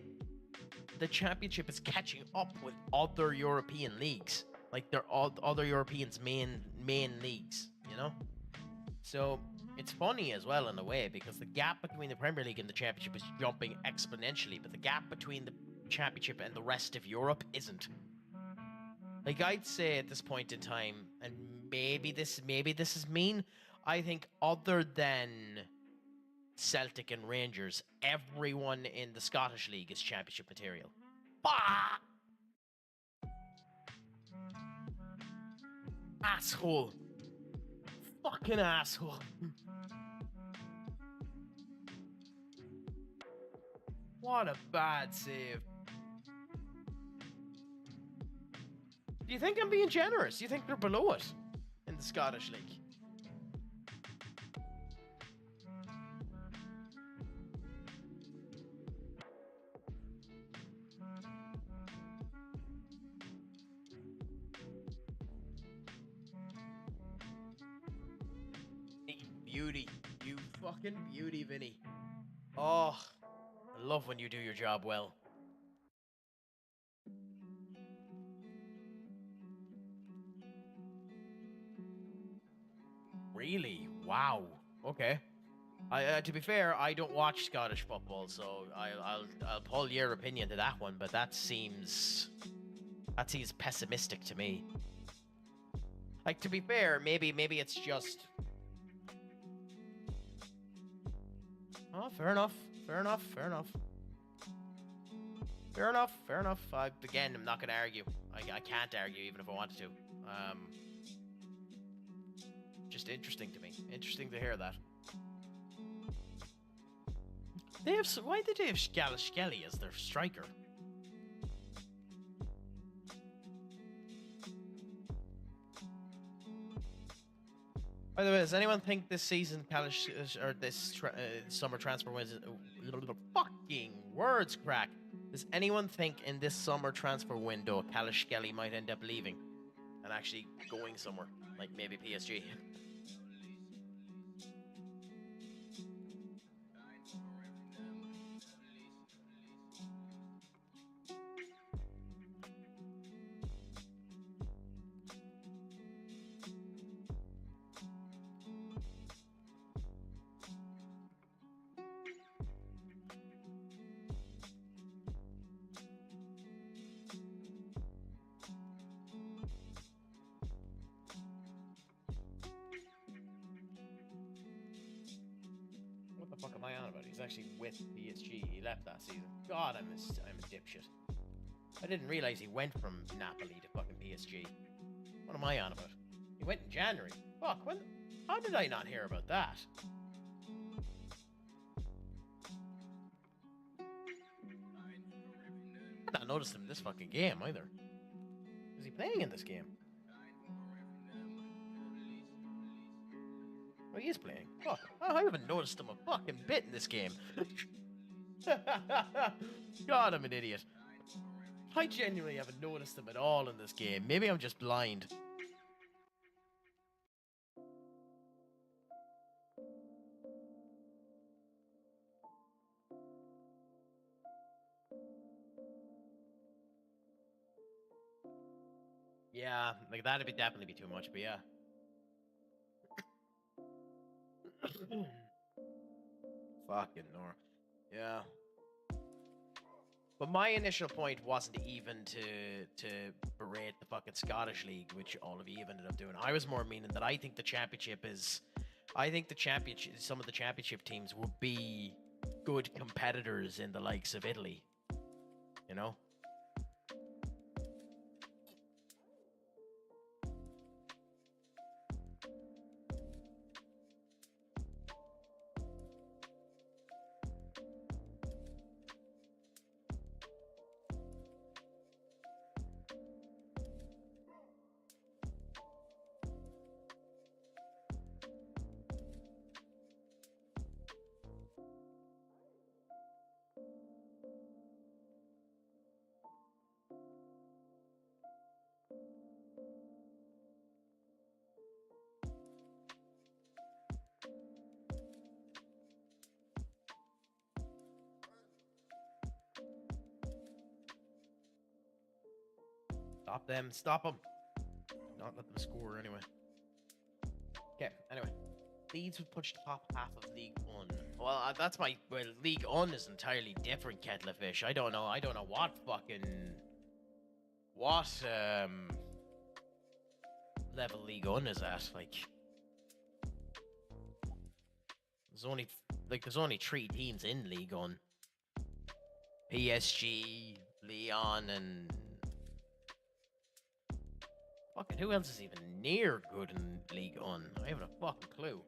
the championship is catching up with other European leagues. Like, they're all other Europeans' main leagues, you know? So, it's funny as well in a way, because the gap between the Premier League and the championship is jumping exponentially, but the gap between the championship and the rest of Europe isn't. Like, I'd say at this point in time, and maybe this is mean, I think other than Celtic and Rangers, everyone in the Scottish League is championship material. Bah! Asshole. Fucking asshole. What a bad save. Do you think I'm being generous? Do you think they're below it in the Scottish League? Beauty. You fucking beauty, Vinny. Oh, I love when you do your job well. Really? Wow. Okay. To be fair, I don't watch Scottish football, so I'll pull your opinion to that one. But that seems pessimistic to me. Like, to be fair, maybe it's just. Oh, fair enough. Again, I'm not going to argue. I can't argue even if I wanted to. Just interesting to me. Interesting to hear that. Why did they have Skelly as their striker? By the way, does anyone think this season summer transfer window fucking words crack? Does anyone think in this summer transfer window Kelly might end up leaving and actually going somewhere, like maybe PSG? What the fuck am I on about? He's actually with PSG. He left that season. God, I'm a dipshit. I didn't realize he went from Napoli to fucking PSG. What am I on about? He went in January. Fuck, when? How did I not hear about that? I not noticed him in this fucking game either. Is he playing in this game? Oh, he is playing. Fuck. Oh, I haven't noticed him a fucking bit in this game. God, I'm an idiot. I genuinely haven't noticed him at all in this game. Maybe I'm just blind. Yeah, like that'd definitely be too much, but yeah. Fucking Nor. Yeah. But my initial point wasn't even to berate the fucking Scottish League, which all of you ended up doing. I was more meaning that I think the championship is... I think the championship, some of the championship teams will be good competitors in the likes of Italy. You know? Stop them. Stop them. Not let them score anyway. Okay, anyway. Leeds would push the top half of League One. Well, that's my... Well, League One is entirely different kettle of fish. I don't know what fucking... What, level League One is at, like... There's only 3 teams in League One. PSG, Lyon, and... Fucking who else is even near good in League One? I haven't a fucking clue.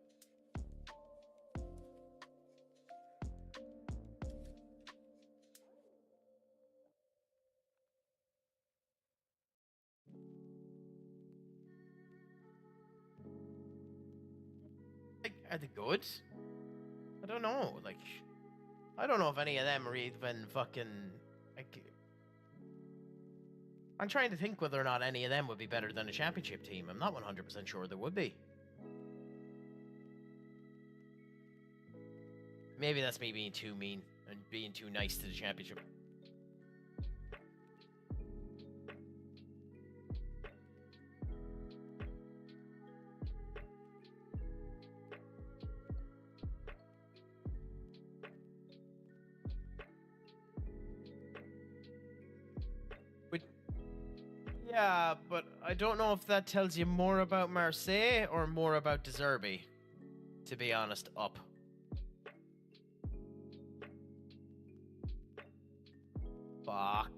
Like, are they good? I don't know. Like, I don't know if any of them are even fucking... Like, I'm trying to think whether or not any of them would be better than a championship team. I'm not 100% sure there would be. Maybe that's me being too mean and being too nice to the championship. Yeah, but I don't know if that tells you more about Marseille or more about De Zerbi. To be honest, up. Fuck.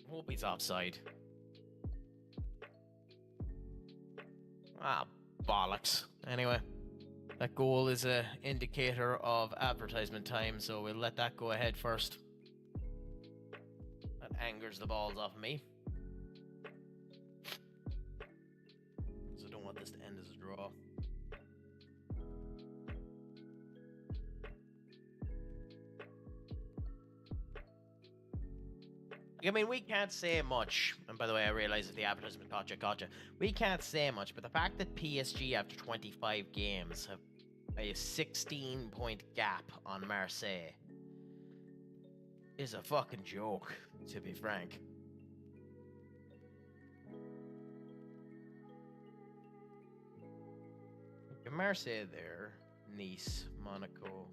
Hope he's offside. Ah, bollocks. Anyway, that goal is a indicator of advertisement time, so we'll let that go ahead first. That angers the balls off me. So I don't want this to end as a draw. I mean, we can't say much. And by the way, I realize that the advertisement gotcha. We can't say much, but the fact that PSG, after 25 games, have a 16-point gap on Marseille is a fucking joke, to be frank. Marseille there, Nice, Monaco,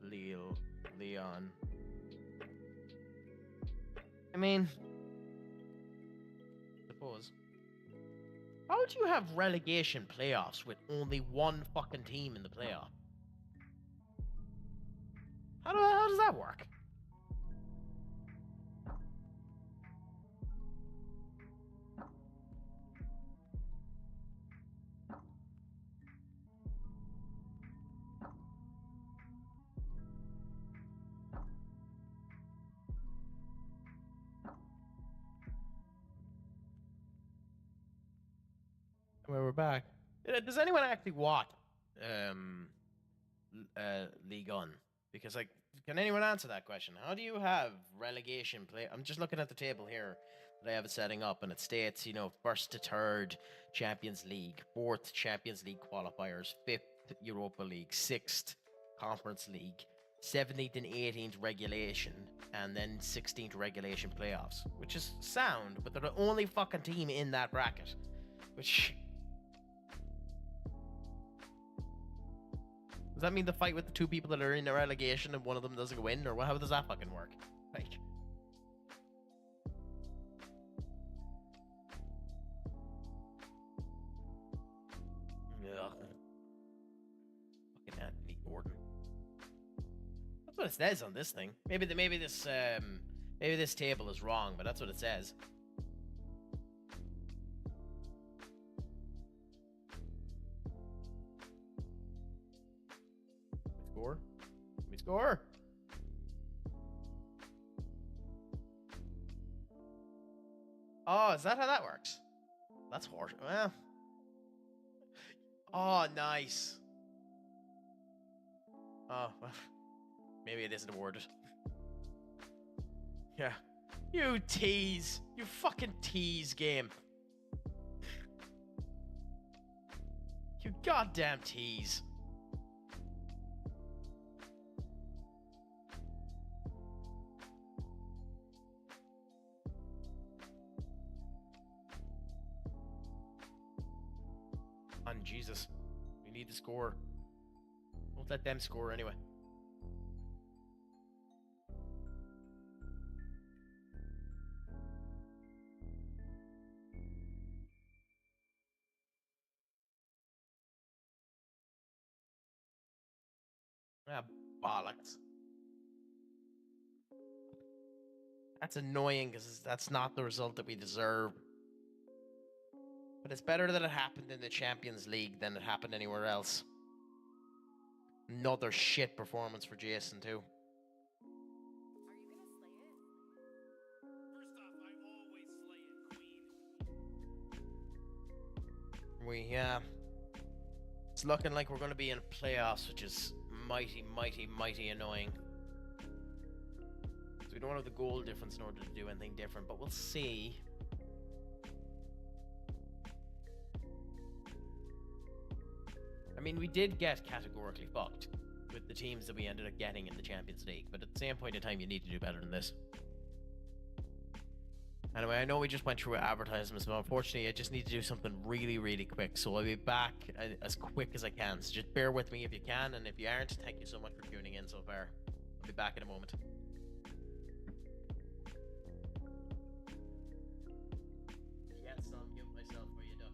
Lille, Lyon. I mean, suppose. How do you have relegation playoffs with only one fucking team in the playoff? How does that work? Well, we're back. Does anyone actually watch League One? Because, like, can anyone answer that question? How do you have relegation play? I'm just looking at the table here that I have it setting up, and it states, you know, 1st to 3rd Champions League, 4th Champions League qualifiers, 5th Europa League, 6th Conference League, 17th and 18th regulation, and then 16th regulation playoffs, which is sound, but they're the only fucking team in that bracket, which... Does that mean the fight with the 2 people that are in the relegation and one of them doesn't win? Or how does that fucking work? Like... Ugh. Fucking Anthony Gordon. That's what it says on this thing. Maybe this table is wrong, but that's what it says. Score? Let me score. Oh, is that how that works? That's harsh. Well. Oh, nice. Oh, well. Maybe it isn't awarded. Yeah. You tease. You fucking tease game. You goddamn tease. Jesus. We need to score. Don't let them score anyway. Ah, bollocks. That's annoying because that's not the result that we deserve. But it's better that it happened in the Champions League than it happened anywhere else. Another shit performance for Jason, too. Are you gonna slay it? First off, I always slay it, Queen. It's looking like we're going to be in playoffs, which is mighty, mighty, mighty annoying. So we don't have the goal difference in order to do anything different, but we'll see. I mean, we did get categorically fucked with the teams that we ended up getting in the Champions League, but at the same point in time, you need to do better than this. Anyway, I know we just went through advertisements, but unfortunately, I just need to do something really, really quick. So I'll be back as quick as I can. So just bear with me if you can, and if you aren't, thank you so much for tuning in so far. I'll be back in a moment. Yes, I'll mute myself for you, Duck.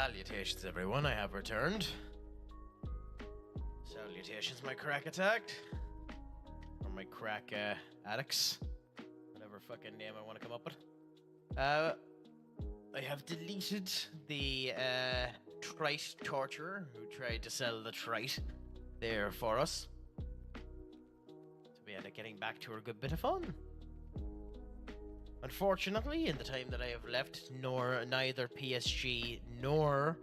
Salutations, everyone. I have returned. Salutations, my crack attacked. Or my crack addicts. Whatever fucking name I want to come up with. I have deleted the trite torturer who tried to sell the trite there for us. So we end up getting back to a good bit of fun. Unfortunately, in the time that I have left, neither PSG nor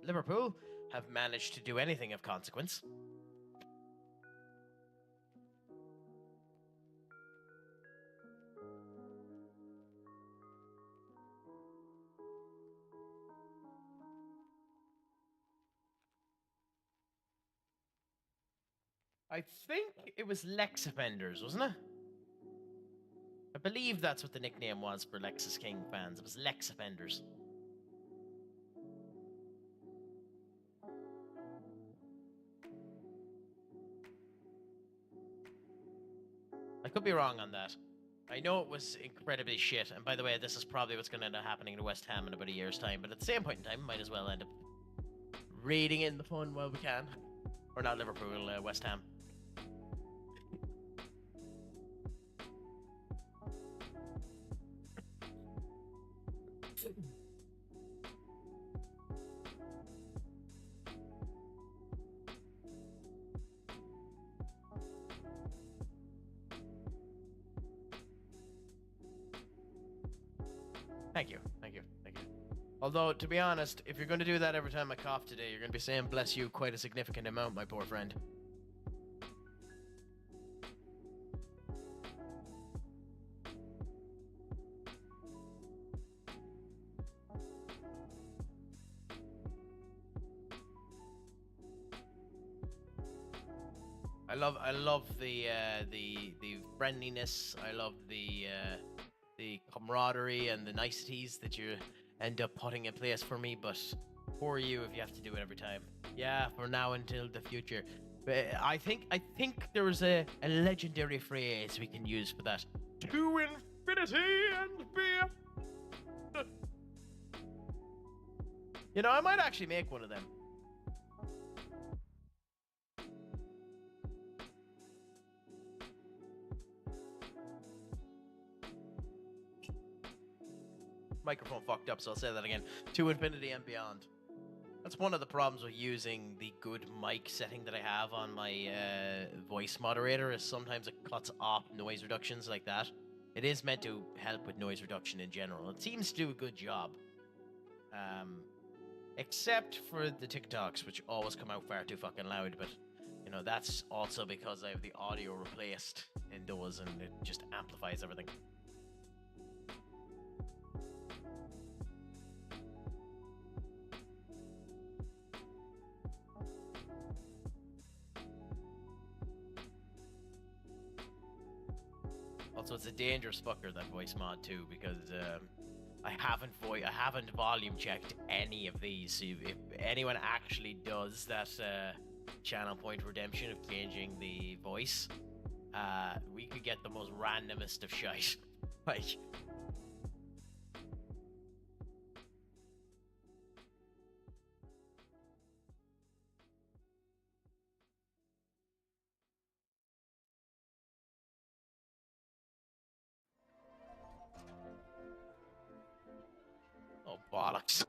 Liverpool have managed to do anything of consequence. I think it was Lex Offenders, wasn't it? I believe that's what the nickname was for Lexus King fans. It was Lex Offenders. I could be wrong on that. I know it was incredibly shit, and by the way, this is probably what's going to end up happening to West Ham in about a year's time, but at the same point in time, we might as well end up reading in the fun while we can. Or not Liverpool, West Ham. Thank you, thank you, thank you. Although, to be honest, if you're going to do that every time I cough today, you're going to be saying bless you quite a significant amount, my poor friend. I love the friendliness. I love the camaraderie and the niceties that you end up putting in place for me, but for you if you have to do it every time. Yeah, for now until the future. But I think there was a legendary phrase we can use for that. To infinity and beyond. You know, I might actually make one of them. Microphone fucked up, so I'll say that again. To infinity and beyond. That's one of the problems with using the good mic setting that I have on my voice moderator, is sometimes it cuts off noise reductions like that. It is meant to help with noise reduction in general. It seems to do a good job. Except for the TikToks, which always come out far too fucking loud, but you know, that's also because I have the audio replaced in those and it just amplifies everything. Also, it's a dangerous fucker, that voice mod too, because I haven't volume checked any of these. So if anyone actually does that channel point redemption of changing the voice, we could get the most randomest of shite. Like, oh bollocks.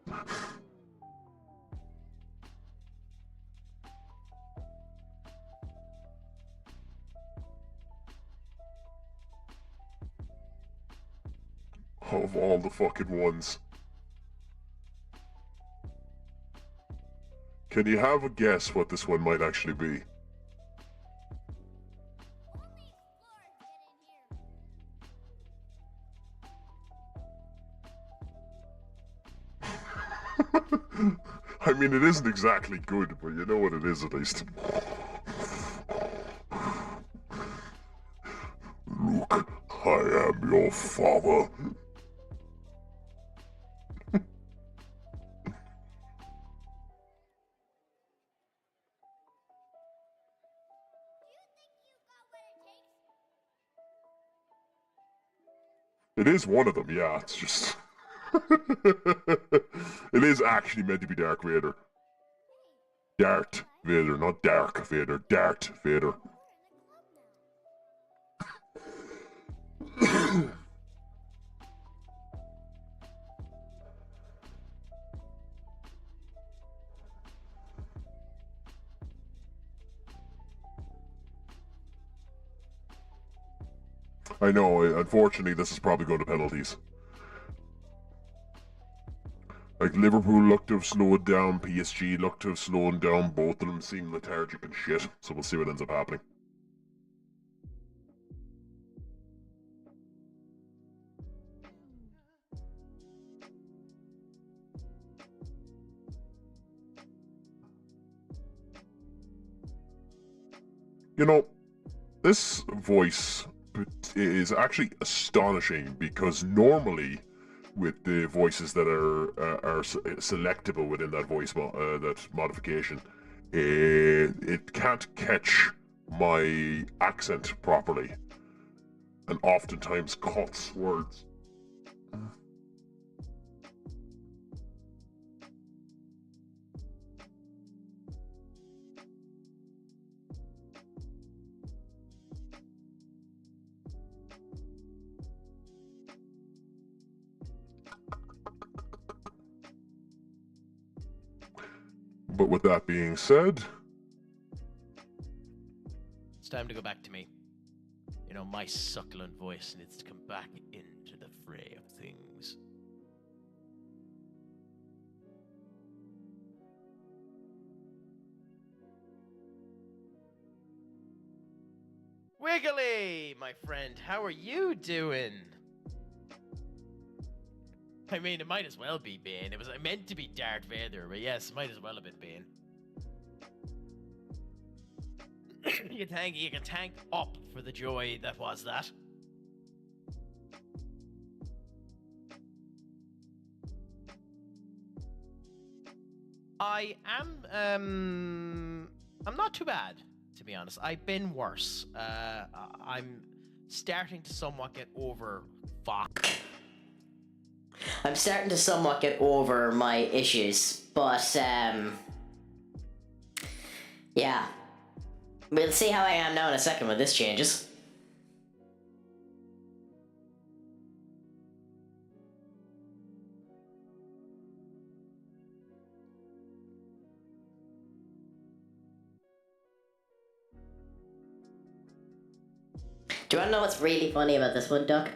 Of all the fucking ones. Can you have a guess what this one might actually be? I mean, it isn't exactly good, but you know what it is at least. Look, I am your father. It is one of them, yeah. It's just. It is actually meant to be Dark Vader. Dart Vader, not Dark Vader. Dart Vader. I know, unfortunately, this is probably going to penalties. Like, Liverpool looked to have slowed down, PSG looked to have slowed down, both of them seem lethargic and shit, so we'll see what ends up happening. You know, this voice is actually astonishing because normally, with the voices that are selectable within that that modification, it can't catch my accent properly, and oftentimes cuts words. But with that being said, It's time to go back to me. You know, my succulent voice needs to come back into the fray of things. Wiggly, my friend, how are you doing? I mean, it might as well be Bane. It was meant to be Darth Vader, but yes, might as well have been Bane. you can thank up for the joy that was that. I'm not too bad, to be honest. I've been worse. I'm starting to somewhat get over fuck. I'm starting to somewhat get over my issues, but yeah. We'll see how I am now in a second when this changes. Do you want to know what's really funny about this one, Duck?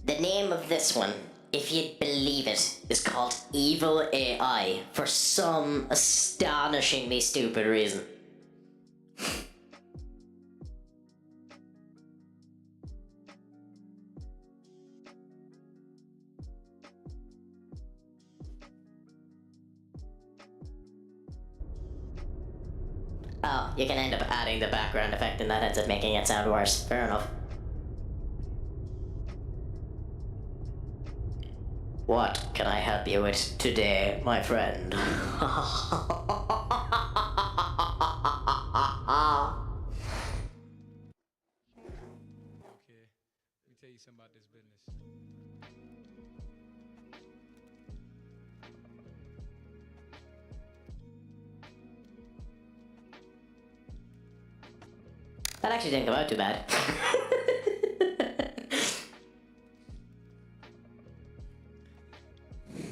The name of this one, if you'd believe it, is called Evil AI for some astonishingly stupid reason. Oh, you can end up adding the background effect and that ends up making it sound worse. Fair enough. What can I help you with today, my friend? Okay, let me tell you something about this business. That actually didn't come out too bad.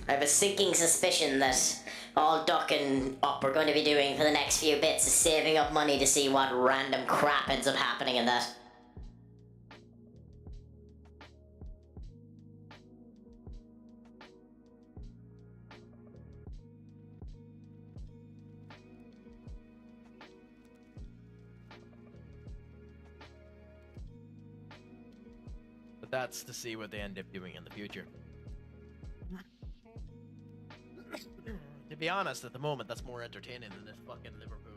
I have a sinking suspicion that all Duck and Up are going to be doing for the next few bits is saving up money to see what random crap ends up happening in that. But that's to see what they end up doing in the future. To be honest, at the moment, that's more entertaining than this fucking Liverpool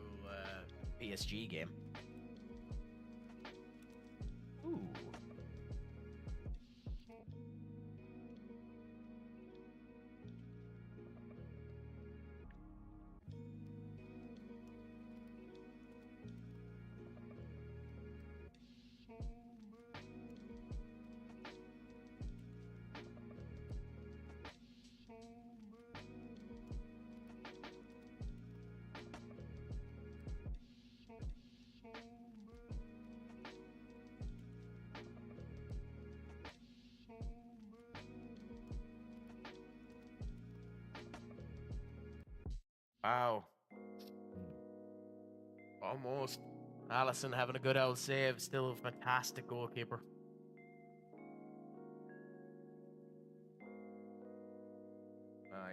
PSG game. Ooh. Wow. Almost. Allison having a good old save. Still a fantastic goalkeeper.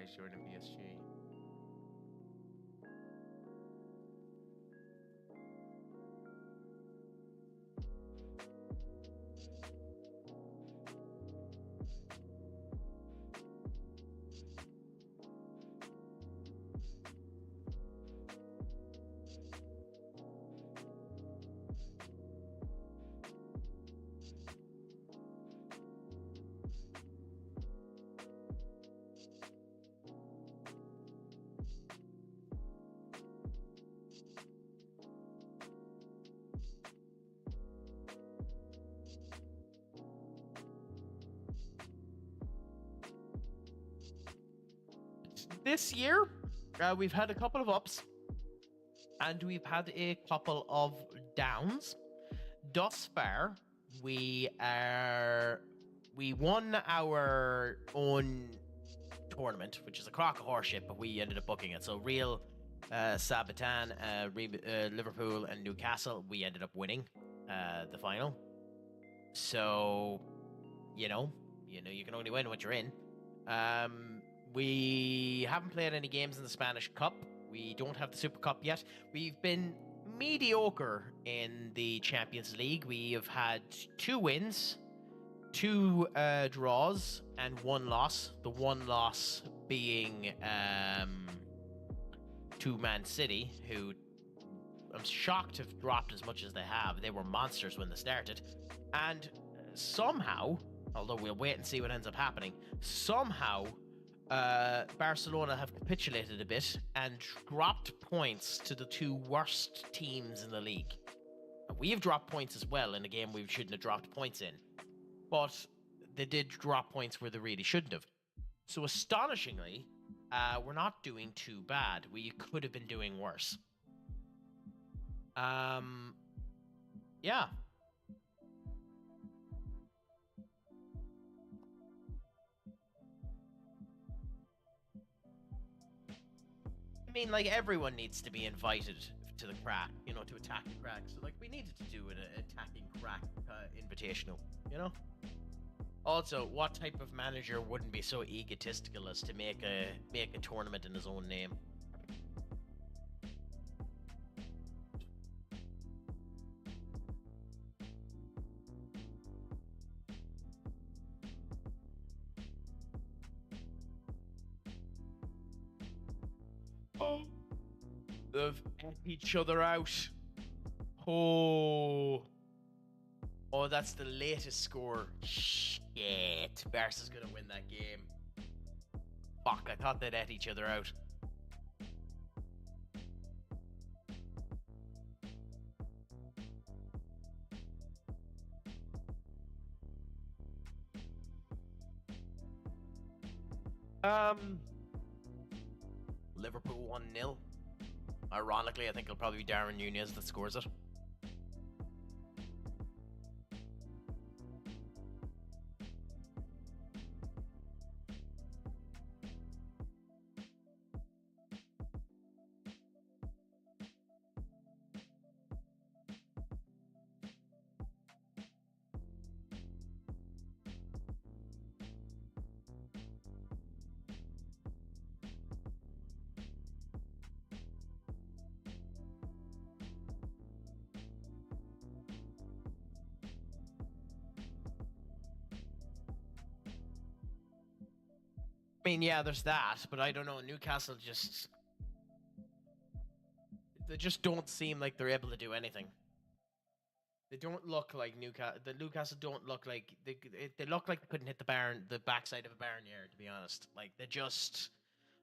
He's joining PSG. This year, we've had a couple of ups and we've had a couple of downs. Thus far, we won our own tournament, which is a crock of horseshit, but we ended up booking it. So Real, Sabaton, Liverpool, and Newcastle, we ended up winning the final. So, you can only win what you're in. We haven't played any games in the Spanish Cup. We don't have the Super Cup yet. We've been mediocre in the Champions League. We have had 2 wins, 2 draws, and 1 loss. The 1 loss being to Man City, who I'm shocked have dropped as much as they have. They were monsters when they started. And somehow, although we'll wait and see what ends up happening, somehow Barcelona have capitulated a bit and dropped points to the 2 worst teams in the league. We have dropped points as well in a game we shouldn't have dropped points in, but they did drop points where they really shouldn't have. So astonishingly, we're not doing too bad. We could have been doing worse. Yeah. I mean, like, everyone needs to be invited to the crack, to attack the crack. So, like, we needed to do an attacking crack invitational, Also, what type of manager wouldn't be so egotistical as to make a tournament in his own name? They've ate each other out. Oh, that's the latest score. Shit, Barca's gonna win that game. Fuck, I thought they'd ate each other out. Liverpool 1-0. Ironically, I think it'll probably be Darwin Núñez that scores it. I mean, yeah, there's that, but I don't know. Newcastle they just don't seem like they're able to do anything. They don't look like Newcastle. The Newcastle don't look like they look like they couldn't hit the backside of a barnyard. To be honest, like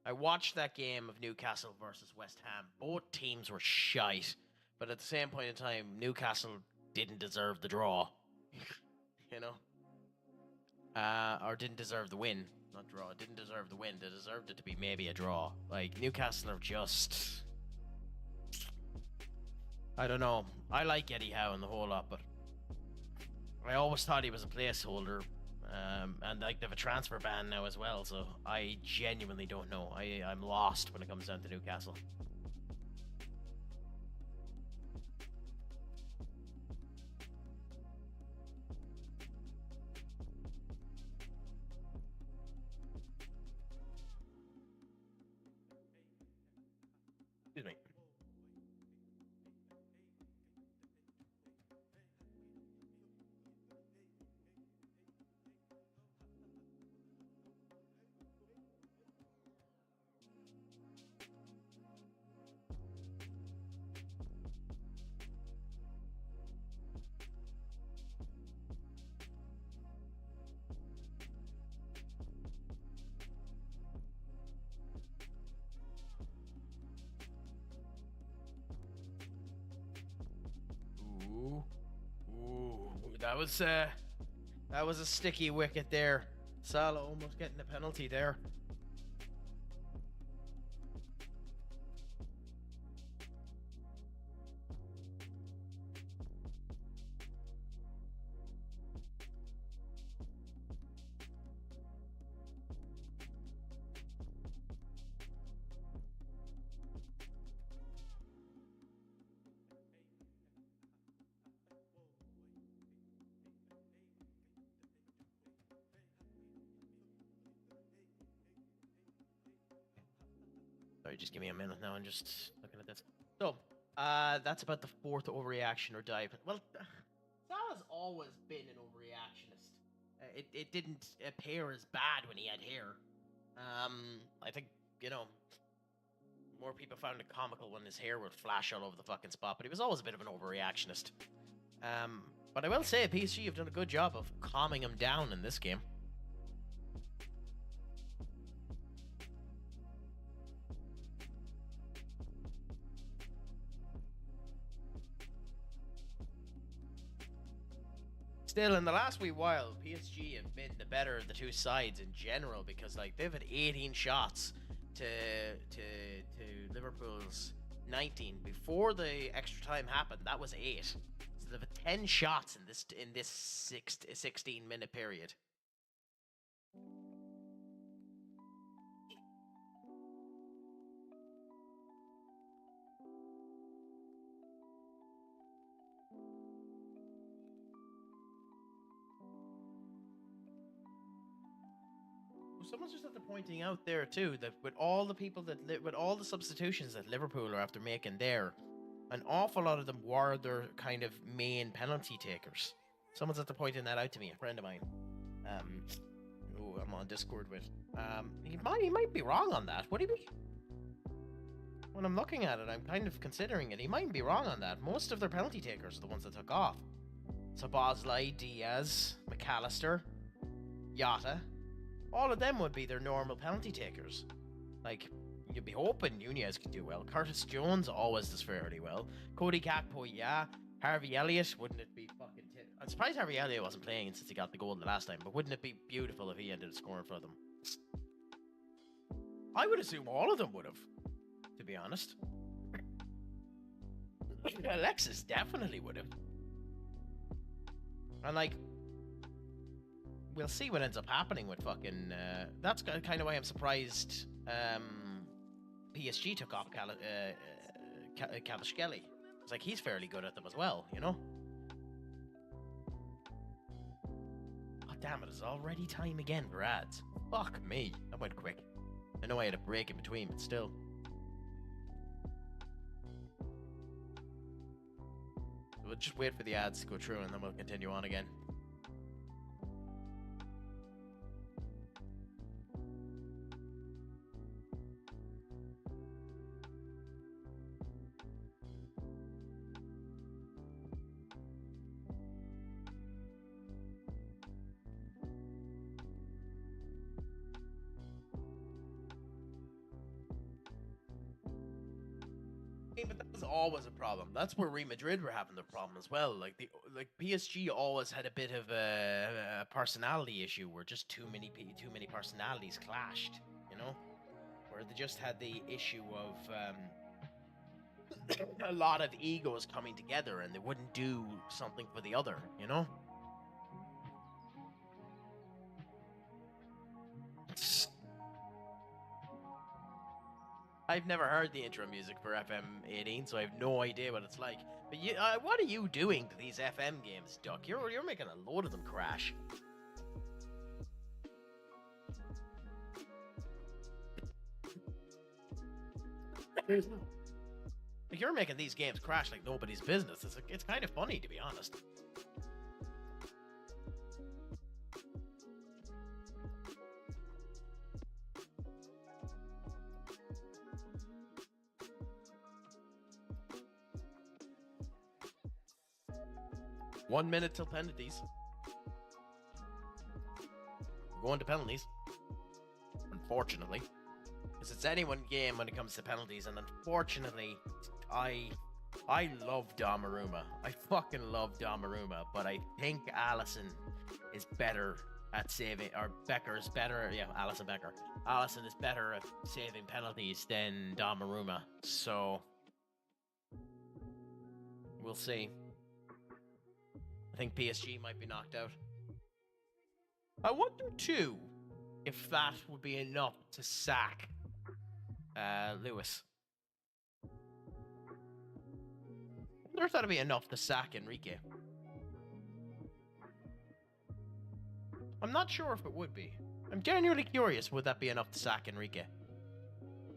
I watched that game of Newcastle versus West Ham. Both teams were shite, but at the same point in time, Newcastle didn't deserve the draw. Or didn't deserve the win. Not draw. Didn't deserve the win. They deserved it to be maybe a draw. Like, Newcastle are just... I don't know. I like Eddie Howe and the whole lot, but I always thought he was a placeholder. And like they have a transfer ban now as well, so I genuinely don't know. I'm lost when it comes down to Newcastle. Excuse me. Ooh, that was a sticky wicket there. Salah almost getting a penalty there. Sorry, just give me a minute now. I'm just looking at this. So, that's about the fourth overreaction or dive. Well, Salah's always been an overreactionist. It didn't appear as bad when he had hair. I think, more people found it comical when his hair would flash all over the fucking spot, but he was always a bit of an overreactionist. But I will say, PSG have done a good job of calming him down in this game. Still, in the last wee while, PSG have been the better of the two sides in general because, like, they've had 18 shots to Liverpool's 19. Before the extra time happened, that was 8. So they've had 10 shots in this 16-minute period. Someone's just after pointing out there too that with all the people with all the substitutions that Liverpool are after making there, an awful lot of them were their kind of main penalty takers. Someone's after pointing that out to me, a friend of mine, who I'm on Discord with. He might be wrong on that. Would he be? When I'm looking at it, I'm kind of considering it. He might be wrong on that. Most of their penalty takers are the ones that took off. So Bosley, Diaz, McAllister, Yata. All of them would be their normal penalty takers. Like, you'd be hoping Nunez could do well. Curtis Jones always does fairly well. Cody Gakpo, yeah. Harvey Elliott, wouldn't it be fucking... I'm surprised Harvey Elliott wasn't playing since he got the goal the last time, but wouldn't it be beautiful if he ended up scoring for them? I would assume all of them would have, to be honest. Alexis definitely would have. And, like... we'll see what ends up happening with fucking... that's kind of why I'm surprised PSG took off Kvaratskhelia. It's like he's fairly good at them as well, you know? Oh, damn it, it's already time again for ads. Fuck me. That went quick. I know I had a break in between, but still. We'll just wait for the ads to go through and then we'll continue on again. But that was always a problem. That's where Real Madrid were having the problem as well. Like PSG always had a bit of a personality issue where just too many personalities clashed, you know, where they just had the issue of a lot of egos coming together and they wouldn't do something for the other, you know. I've never heard the intro music for FM18, so I have no idea what it's like. But you, what are you doing to these FM games, Duck? You're making a load of them crash. You're making these games crash like nobody's business. It's kind of funny, to be honest. One minute till penalties. We're going to penalties. Unfortunately. Because it's anyone's game when it comes to penalties, and unfortunately, I love Donnarumma. I fucking love Donnarumma, but I think Alisson is better at saving, or Becker's better, yeah, Alisson Becker. Alisson is better at saving penalties than Donnarumma, so we'll see. I think PSG might be knocked out. I wonder too if that would be enough to sack Lewis. I wonder if that'd be enough to sack Enrique. I'm not sure if it would be. I'm genuinely curious, would that be enough to sack Enrique?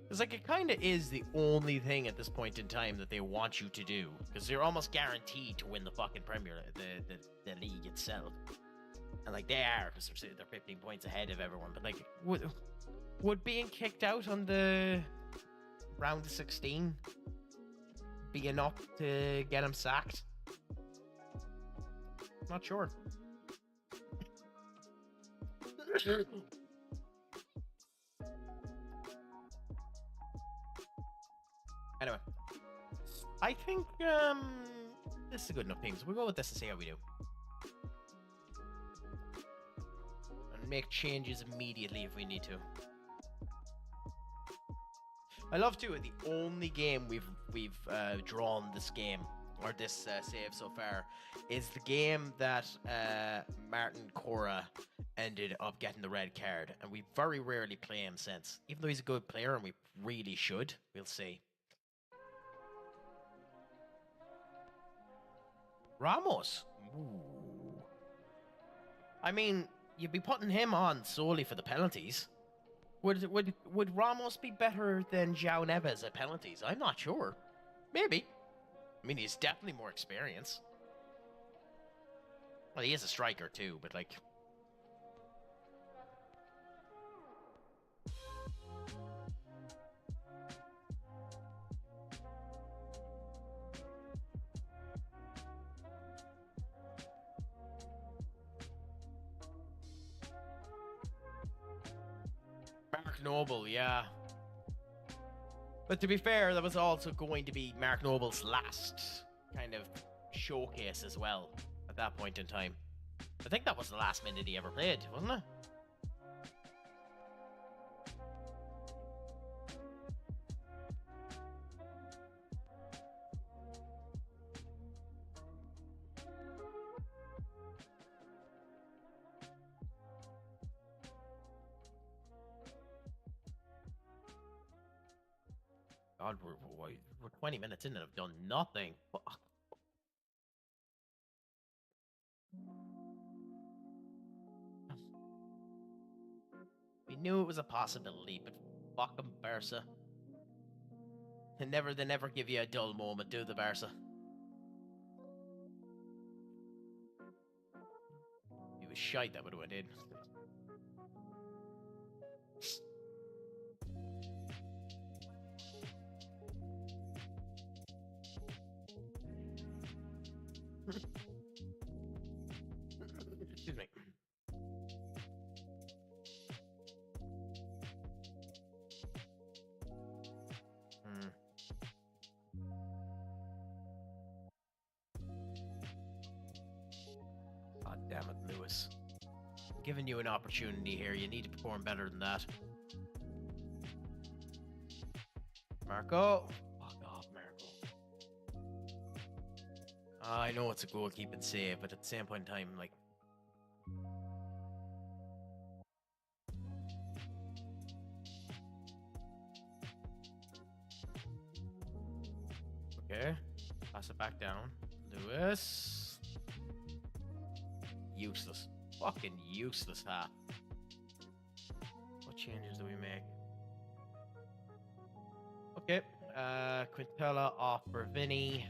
Because, like, it kind of is the only thing at this point in time that they want you to do. Because you're almost guaranteed to win the fucking Premier, the league itself. And, like, they are, because they're 15 points ahead of everyone. But, like, would being kicked out on the round of 16 be enough to get him sacked? Not sure. Anyway, I think this is a good enough team, so we'll go with this and see how we do. And make changes immediately if we need to. I love too, the only game we've drawn this game, or this save so far, is the game that Martin Cora ended up getting the red card, and we very rarely play him since. Even though he's a good player, and we really should, we'll see. Ramos. Ooh. I mean, you'd be putting him on solely for the penalties. Would Ramos be better than João Neves at penalties? I'm not sure. Maybe. I mean, he's definitely more experience. Well, he is a striker too, but like... Mark Noble, yeah. But to be fair, that was also going to be Mark Noble's last kind of showcase as well at that point in time. I think that was the last minute he ever played, wasn't it? God, we're 20 minutes in and have done nothing. Fuck. We knew it was a possibility, but fuck them, Barca. They never give you a dull moment, do the Barca? It was shite that would have went in. Excuse me. God damn it, Lewis. I'm giving you an opportunity here. You need to perform better than that. Marco. Fuck off, Marco. I know it's a goalkeeping save, but at the same point in time, like... Okay. Pass it back down. Lewis. Useless. Fucking useless, huh? What changes do we make? Okay. Quintella off for Vinny.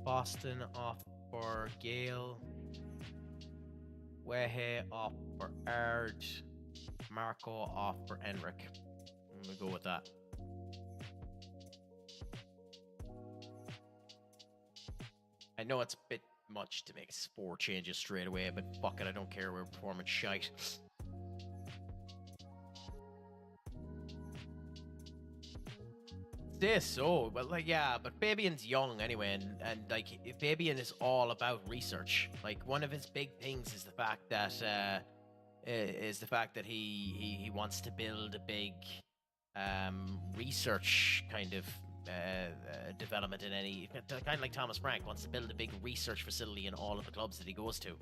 Boston off for Gale. Wehe off for Ard. Marco off for Enric. I'm gonna go with that. I know it's a bit much to make 4 changes straight away, but fuck it, I don't care. We're performing shite. This, oh, well, like, yeah, but Fabian's young anyway, and like, Fabian is all about research. Like, one of his big things is the fact that, he wants to build a big, research kind of, development in any, kind of like Thomas Frank wants to build a big research facility in all of the clubs that he goes to.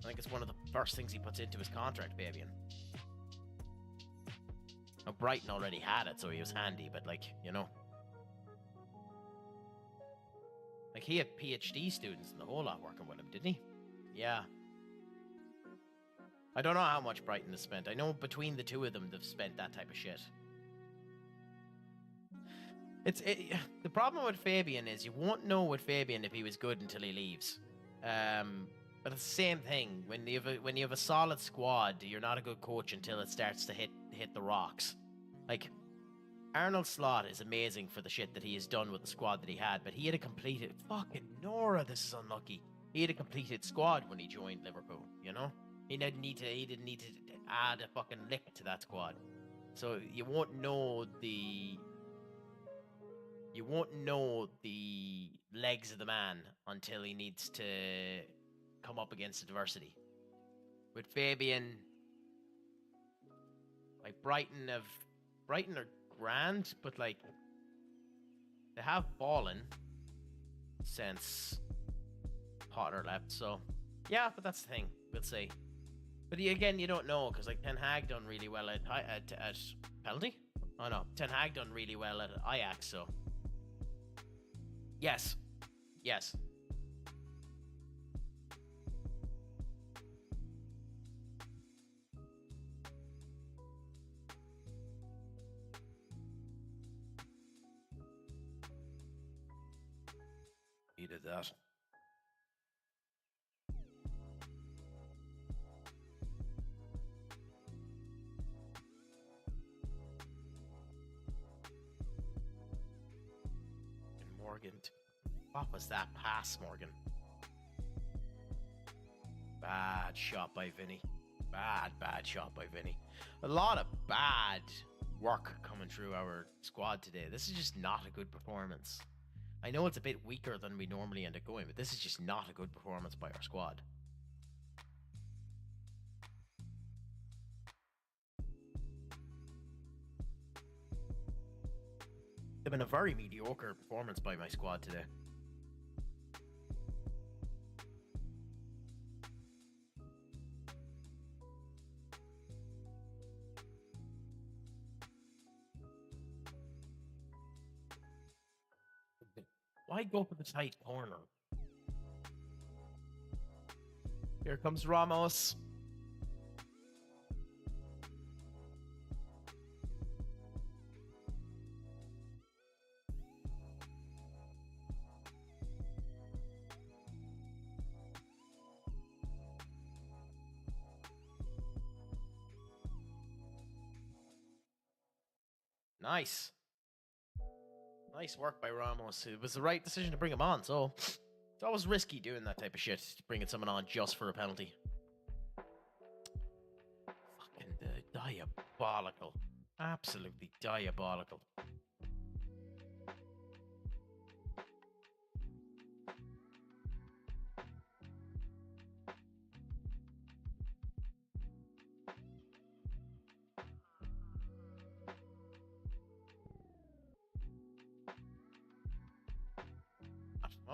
I think it's one of the first things he puts into his contract, Fabian. Now, Brighton already had it, so he was handy, but like, you know. Like, he had PhD students and the whole lot working with him, didn't he? Yeah. I don't know how much Brighton has spent. I know between the two of them, they've spent that type of shit. The problem with Fabian is you won't know with Fabian if he was good until he leaves. But it's the same thing. When you have a solid squad, you're not a good coach until it starts to hit the rocks. Like, Arnold Slot is amazing for the shit that he has done with the squad that he had, but he had a completed fucking Nora. This is unlucky. He had a completed squad when he joined Liverpool. You know, he didn't need to add a fucking lick to that squad. So you won't know the legs of the man until he needs to come up against adversity. With Fabian, like Brighton are grand, but like they have ballen since Potter left. So yeah, but that's the thing. We'll see. But again, you don't know because like Ten Hag done really well at penalty. Oh no, Ten Hag done really well at Ajax. So yes. He did that. Morgan. What was that pass, Morgan? Bad shot by Vinny. Bad shot by Vinny. A lot of bad work coming through our squad today. This is just not a good performance. I know it's a bit weaker than we normally end up going, but this is just not a good performance by our squad. It's been a very mediocre performance by my squad today. Why go for the tight corner? Here comes Ramos. Nice. Nice work by Ramos. It was the right decision to bring him on, so it's always risky doing that type of shit, bringing someone on just for a penalty. Fucking diabolical. Absolutely diabolical.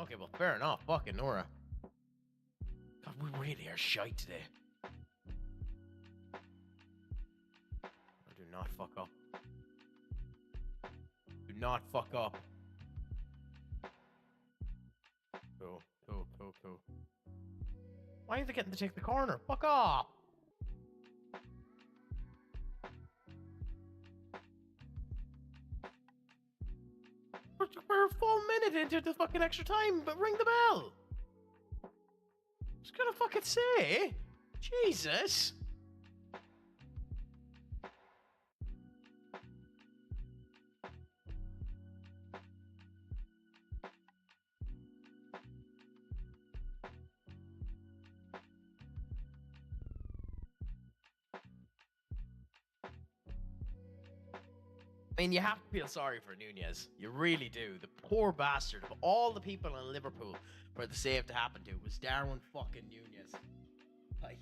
Okay, well, fair enough. Fucking Nora. God, we really are shite today. Do not fuck up. Do not fuck up. Cool, cool, cool, cool. Why are they getting to take the corner? Fuck off! We're a full minute into the fucking extra time, but ring the bell! Just gonna fucking say, Jesus! I mean, you have to feel sorry for Nunez. You really do. The poor bastard. Of all the people in Liverpool for the save to happen to was Darwin fucking Nunez. Like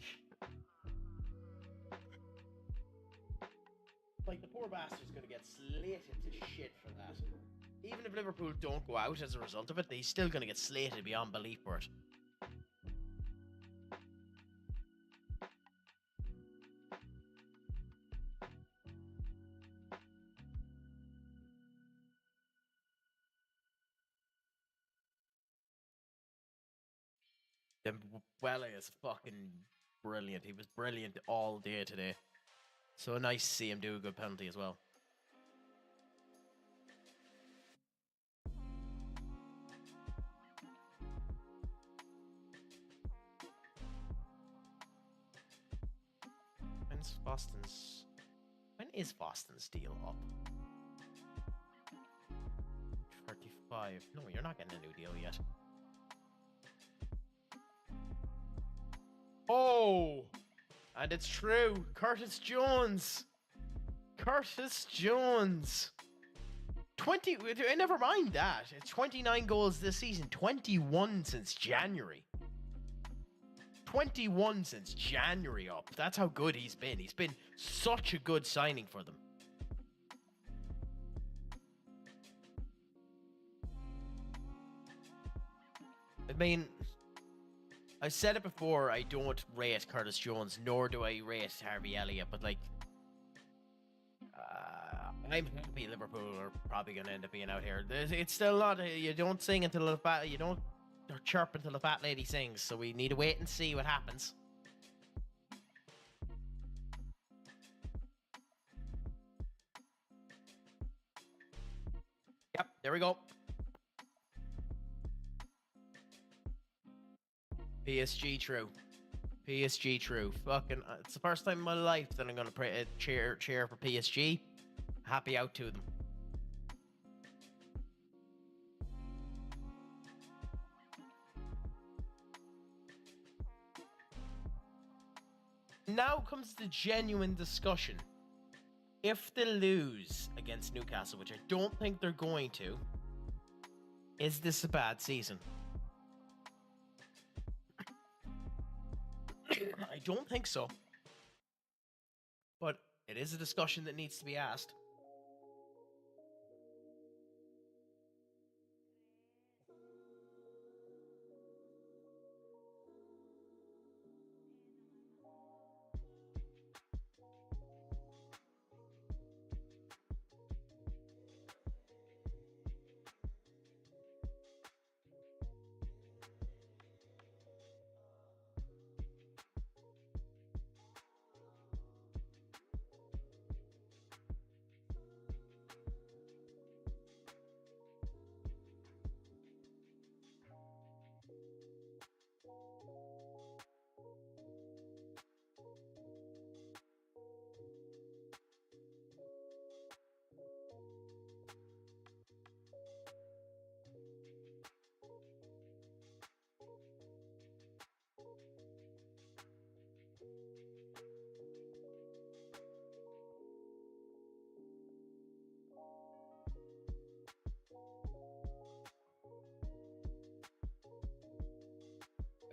the poor bastard's gonna get slated to shit for that. Even if Liverpool don't go out as a result of it, he's still gonna get slated beyond belief for it. Dembele is fucking brilliant. He was brilliant all day today. So nice to see him do a good penalty as well. When is Boston's deal up? 35. No, you're not getting a new deal yet. Oh! And it's true. Curtis Jones. Curtis Jones. 20. Never mind that. It's 29 goals this season. 21 since January. 21 since January up. That's how good he's been. He's been such a good signing for them. I mean, I said it before, I don't rate Curtis Jones, nor do I rate Harvey Elliott, but like, I'm happy Liverpool are probably going to end up being out here. It's still not, you don't sing until the fat, you don't chirp until the fat lady sings, so we need to wait and see what happens. Yep, there we go. PSG true. PSG true. Fucking, it's the first time in my life that I'm going to cheer for PSG. Happy out to them. Now comes the genuine discussion. If they lose against Newcastle, which I don't think they're going to, is this a bad season? I don't think so. But it is a discussion that needs to be asked.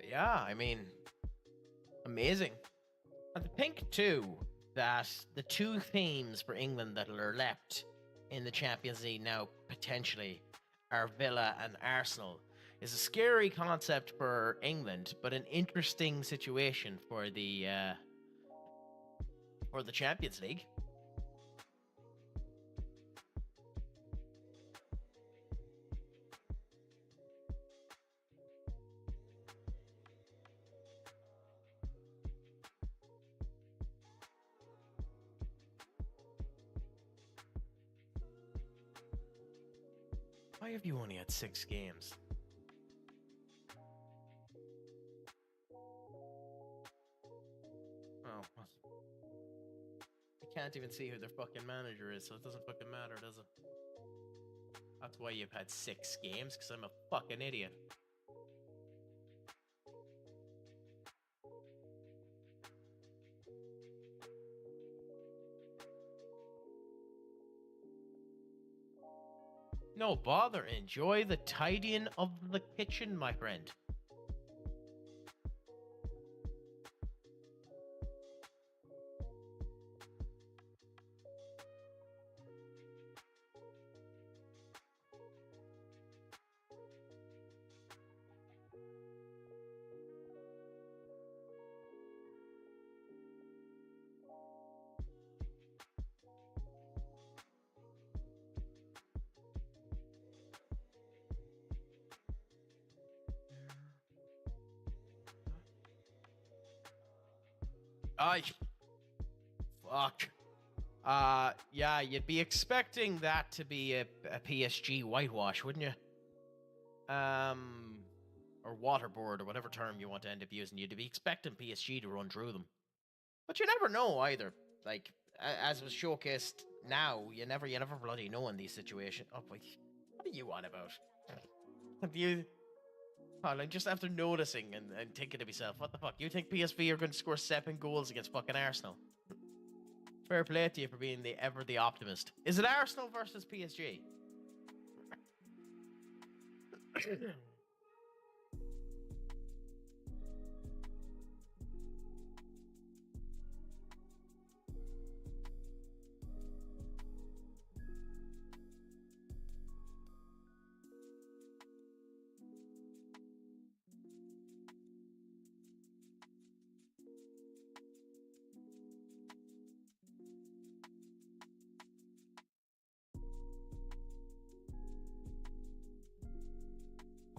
Yeah, I mean, amazing. And to think too that the two teams for England that are left in the Champions League now potentially are Villa and Arsenal is a scary concept for England, but an interesting situation for the Champions League. Why have you only had 6 games? Oh, what? I can't even see who their fucking manager is, so it doesn't fucking matter, does it? That's why you've had 6 games, because I'm a fucking idiot. No bother, enjoy the tidying of the kitchen, my friend. Aye. Fuck. Yeah, you'd be expecting that to be a PSG whitewash, wouldn't you? Or waterboard, or whatever term you want to end up using. You'd be expecting PSG to run through them. But you never know either. Like, as was showcased now, you never bloody know in these situations. Oh, boy. What are you on about? Have you... Oh, like, just after noticing and thinking to myself, what the fuck? You think PSV are going to score 7 goals against fucking Arsenal? Fair play to you for being ever the optimist. Is it Arsenal versus PSG?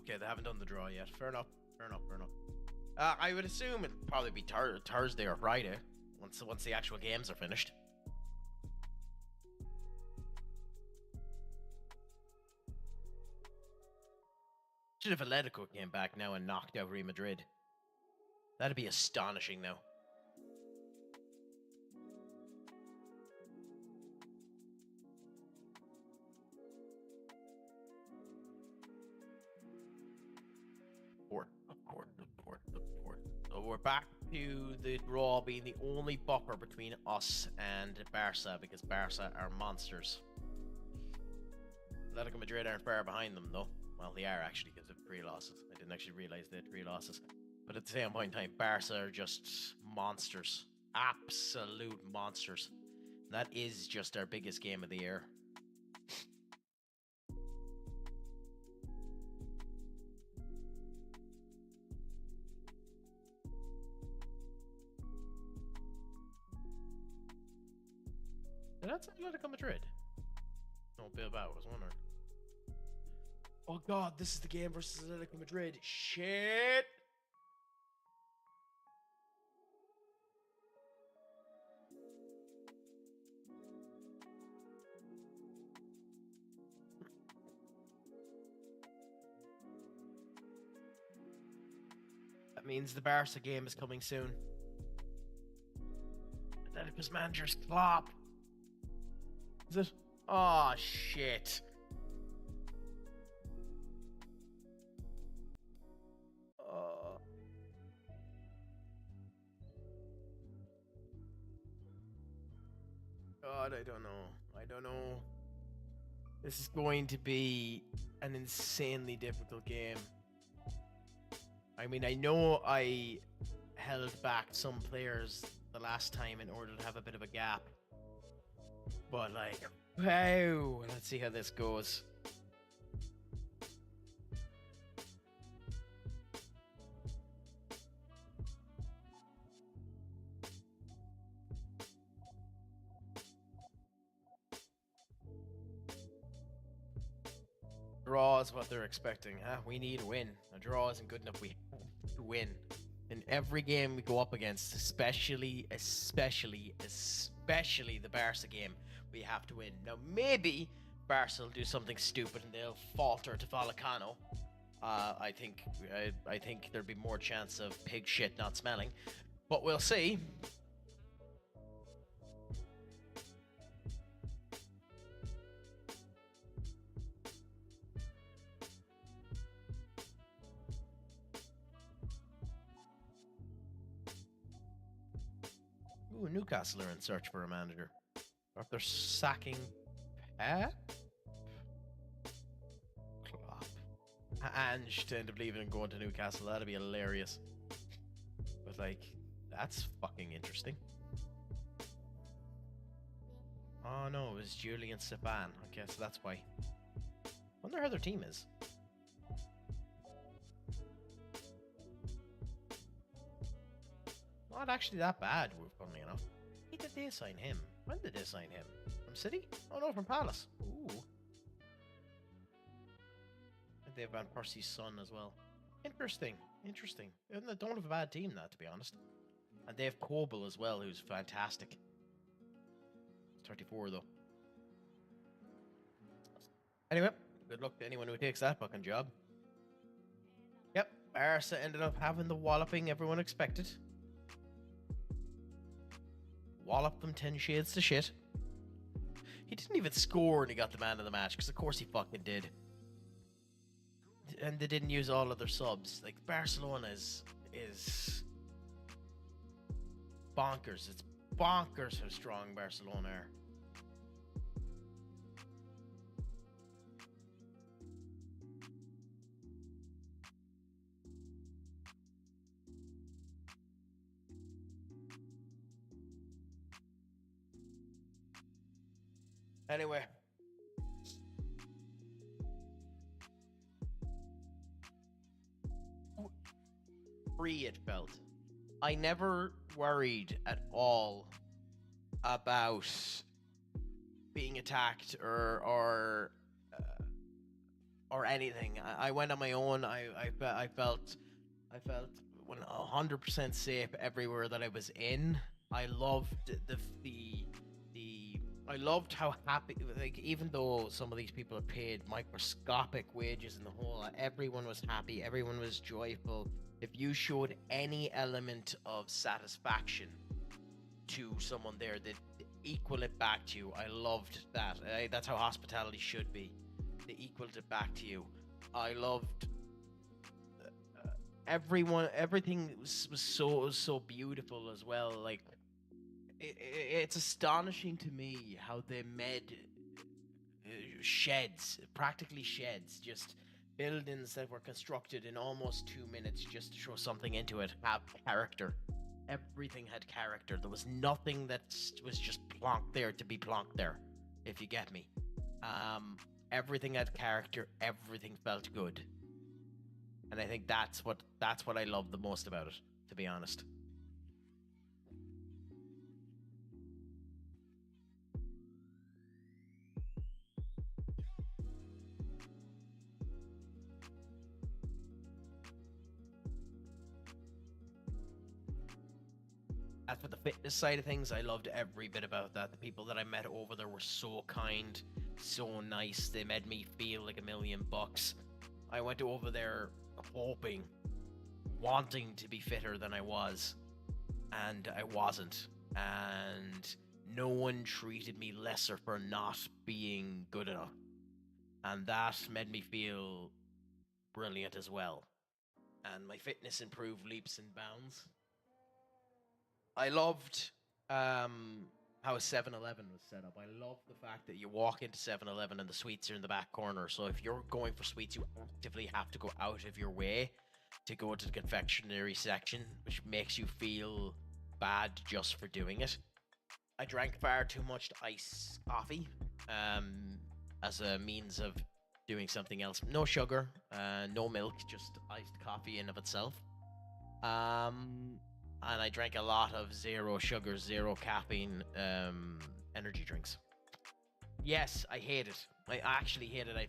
Okay, they haven't done the draw yet. Fair enough. Fair enough. Fair enough. I would assume it'd probably be Thursday or Friday once the actual games are finished. Should if Atletico came back now and knocked out Real Madrid. That'd be astonishing now. So we're back to the draw being the only buffer between us and Barca, because Barca are monsters. Atletico Madrid aren't far behind them though. Well, they are actually, because of 3 losses. I didn't actually realize they had 3 losses. But at the same point in time, Barca are just monsters. Absolute monsters. That is just our biggest game of the year. That's Atletico Madrid. No, Bilbao, I was wondering. Oh god, this is the game versus Atletico Madrid. Shit! That means the Barca game is coming soon. Atletico's manager's Klopp. Is it? Oh, shit. God, I don't know. I don't know. This is going to be an insanely difficult game. I mean, I know I held back some players the last time in order to have a bit of a gap. But like, wow, let's see how this goes. Draw is what they're expecting, huh? We need a win. A draw isn't good enough. We have to win. In every game we go up against, especially the Barca game, we have to win. Now, maybe Barca will do something stupid and they'll falter to Vallecano. I think there'd be more chance of pig shit not smelling, but we'll see. Ooh, Newcastle are in search for a manager. Or if they're sacking Pep? Klopp. Ange to end up leaving and going to Newcastle. That'd be hilarious. But, like, that's fucking interesting. Oh, no, it was Julian Seban. Okay, so that's why. Wonder how their team is. Not actually that bad, funnily enough. When did they sign him? When did they sign him? From City? Oh no, from Palace. Ooh. And they have Van Persie's son as well. Interesting. Interesting. They don't have a bad team, that, to be honest. And they have Kobel as well, who's fantastic. He's 34, though. Anyway, good luck to anyone who takes that fucking job. Yep, Barca ended up having the walloping everyone expected. Walloped them 10 shades to shit. He didn't even score and he got the man of the match, because of course he fucking did. And they didn't use all of their subs. Like, Barcelona is bonkers. It's bonkers how strong Barcelona are. Anyway. Free it felt. I never worried at all about being attacked or anything. I went on my own. I felt 100% safe everywhere that I was in. I loved I loved how happy, like, even though some of these people are paid microscopic wages in the whole, everyone was happy, everyone was joyful. If you showed any element of satisfaction to someone there, they'd equal it back to you. I loved that. That's how hospitality should be. They equaled it back to you. I loved everything was so beautiful as well. Like, it's astonishing to me how they made sheds, practically sheds, just buildings that were constructed in almost 2 minutes just to throw something into it, have character. Everything had character. There was nothing that was just plonked there to be plonked there, if you get me. Everything had character. Everything felt good. And I think that's what I love the most about it, to be honest. As for the fitness side of things, I loved every bit about that. The people that I met over there were so kind, so nice. They made me feel like $1,000,000. I went over there hoping, wanting to be fitter than I was, and I wasn't. And no one treated me lesser for not being good enough. And that made me feel brilliant as well. And my fitness improved leaps and bounds. I loved how 7-Eleven was set up. I love the fact that you walk into 7-Eleven and the sweets are in the back corner. So if you're going for sweets, you actively have to go out of your way to go to the confectionery section, which makes you feel bad just for doing it. I drank far too much iced coffee as a means of doing something else. No sugar, no milk, just iced coffee in of itself. And I drank a lot of zero sugar, zero caffeine energy drinks. Yes, I hate it. I actually hate it. I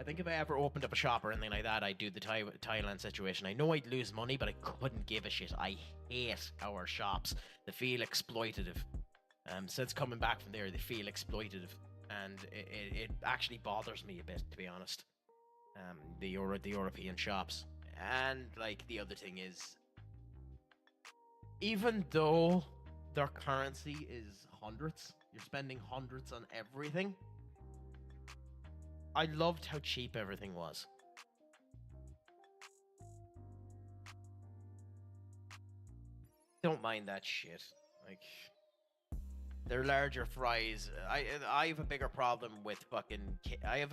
think if I ever opened up a shop or anything like that, I'd do the Thailand situation. I know I'd lose money, but I couldn't give a shit. I hate our shops. They feel exploitative. Since coming back from there, they feel exploitative. and it actually bothers me a bit, to be honest. The European shops, and like the other thing is, even though their currency is hundreds, you're spending hundreds on everything. I loved how cheap everything was. Don't mind that shit. Like, their larger fries. I have a bigger problem with fucking. I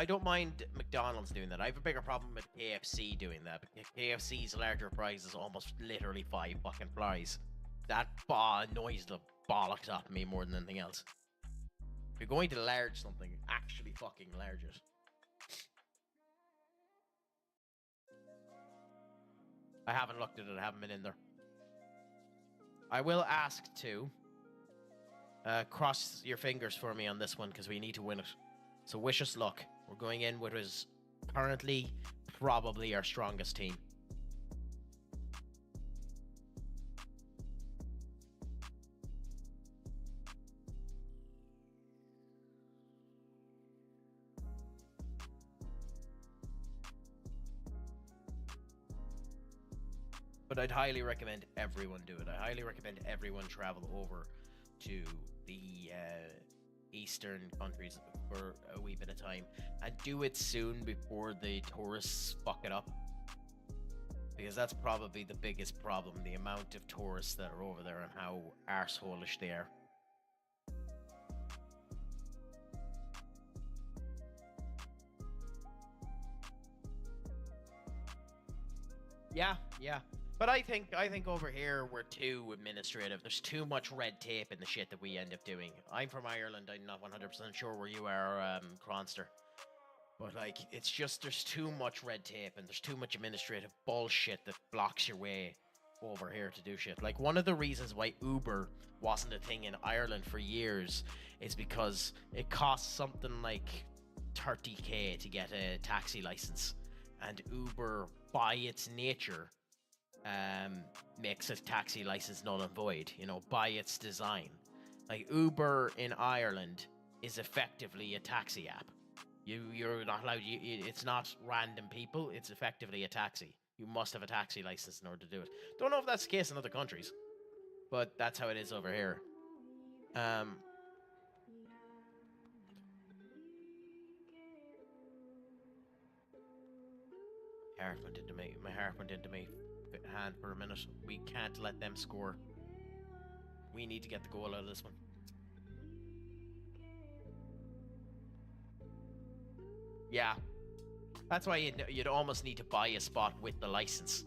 don't mind McDonald's doing that. I have a bigger problem with KFC doing that. KFC's larger fries is almost literally 5 fucking fries. That annoys the bollocks off me more than anything else. If you're going to large something, actually fucking large it. I haven't looked at it. I haven't been in there. I will ask to. Cross your fingers for me on this one, because we need to win it. So wish us luck. We're going in with is currently probably our strongest team. But I'd highly recommend everyone do it. I highly recommend everyone travel over to the eastern countries for a wee bit of time, and do it soon before the tourists fuck it up, because that's probably the biggest problem, the amount of tourists that are over there and how arseholish they are. Yeah. But I think over here we're too administrative. There's too much red tape in the shit that we end up doing. I'm from Ireland. I'm not 100% sure where you are, Cronster. But like, it's just there's too much red tape and there's too much administrative bullshit that blocks your way over here to do shit. Like, one of the reasons why Uber wasn't a thing in Ireland for years is because it costs something like 30k to get a taxi license, and Uber, by its nature, makes a taxi license null and void, you know, by its design. Like, Uber in Ireland is effectively a taxi app. You're not allowed, it's not random people, it's effectively a taxi. You must have a taxi license in order to do it. Don't know if that's the case in other countries, but that's how it is over here. My heart went into my hand for a minute. We can't let them score. We need to get the goal out of this one. Yeah. That's why you'd almost need to buy a spot with the license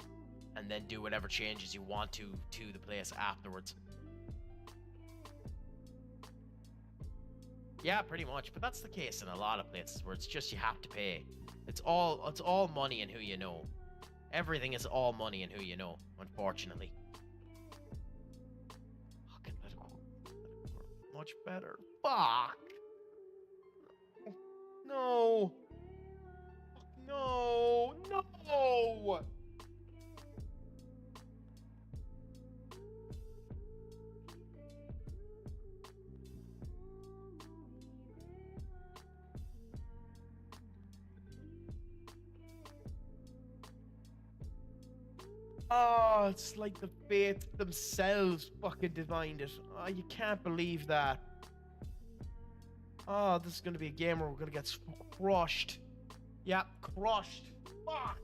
and then do whatever changes you want to the place afterwards. Yeah, pretty much. But that's the case in a lot of places where it's just you have to pay. It's all money and who you know. Everything is all money and who you know, unfortunately. Fucking let it go. Much better. Fuck. No. No. No. Oh, it's like the fates themselves fucking divined it. Oh, you can't believe that. Oh, this is going to be a game where we're going to get crushed. Yeah, crushed. Fuck.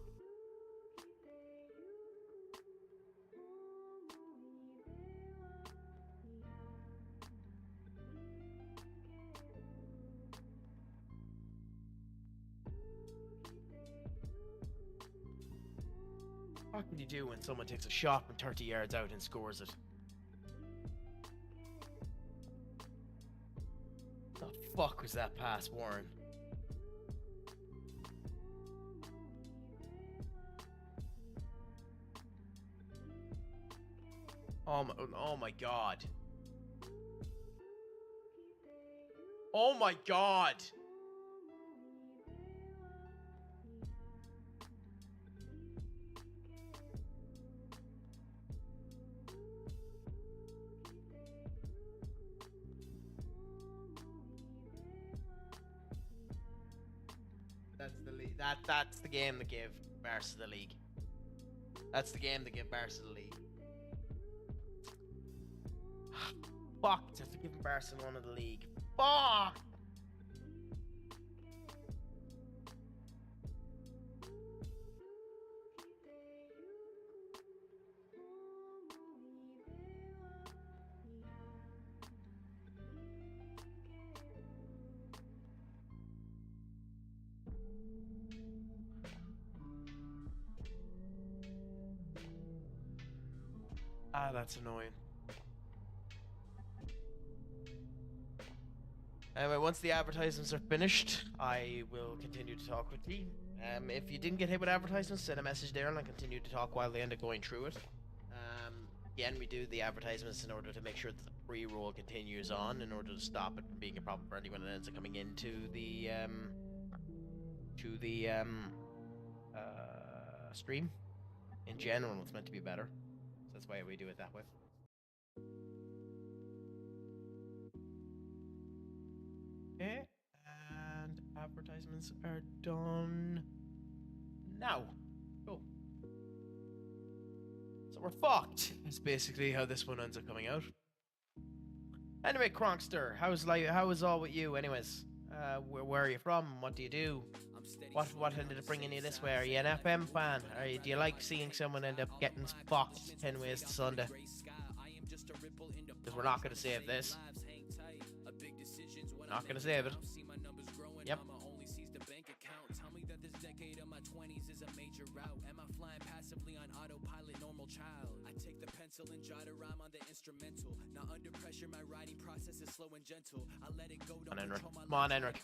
What can you do when someone takes a shot from 30 yards out and scores it? The fuck was that pass, Warren? Oh my god. Oh my god. That's the game that gave Barca the league. That's the game that gave Barca the league. Fucked after giving Barcelona the league. Fuck! Ah, that's annoying. Anyway, once the advertisements are finished, I will continue to talk with you. If you didn't get hit with advertisements, send a message there and I'll continue to talk while they end up going through it. Again, we do the advertisements in order to make sure that the pre-roll continues on, in order to stop it from being a problem for anyone that ends up coming into the stream. In general, it's meant to be better. So that's why we do it that way. Okay, and advertisements are done now. Cool. So we're fucked. That's basically how this one ends up coming out. Anyway, Cronkster, how's life? How is all with you? Anyways, where are you from? What do you do? What ended up bringing you this way? Are you an FM fan? Do you like seeing someone end up getting fucked 10 ways to Sunday? Because we're not going to save this. Not going to save it. Yep. And jot a rhyme on the instrumental. Not under pressure, my writing process is slow and gentle. I let it go. Come on, Enric. Come on, Enric.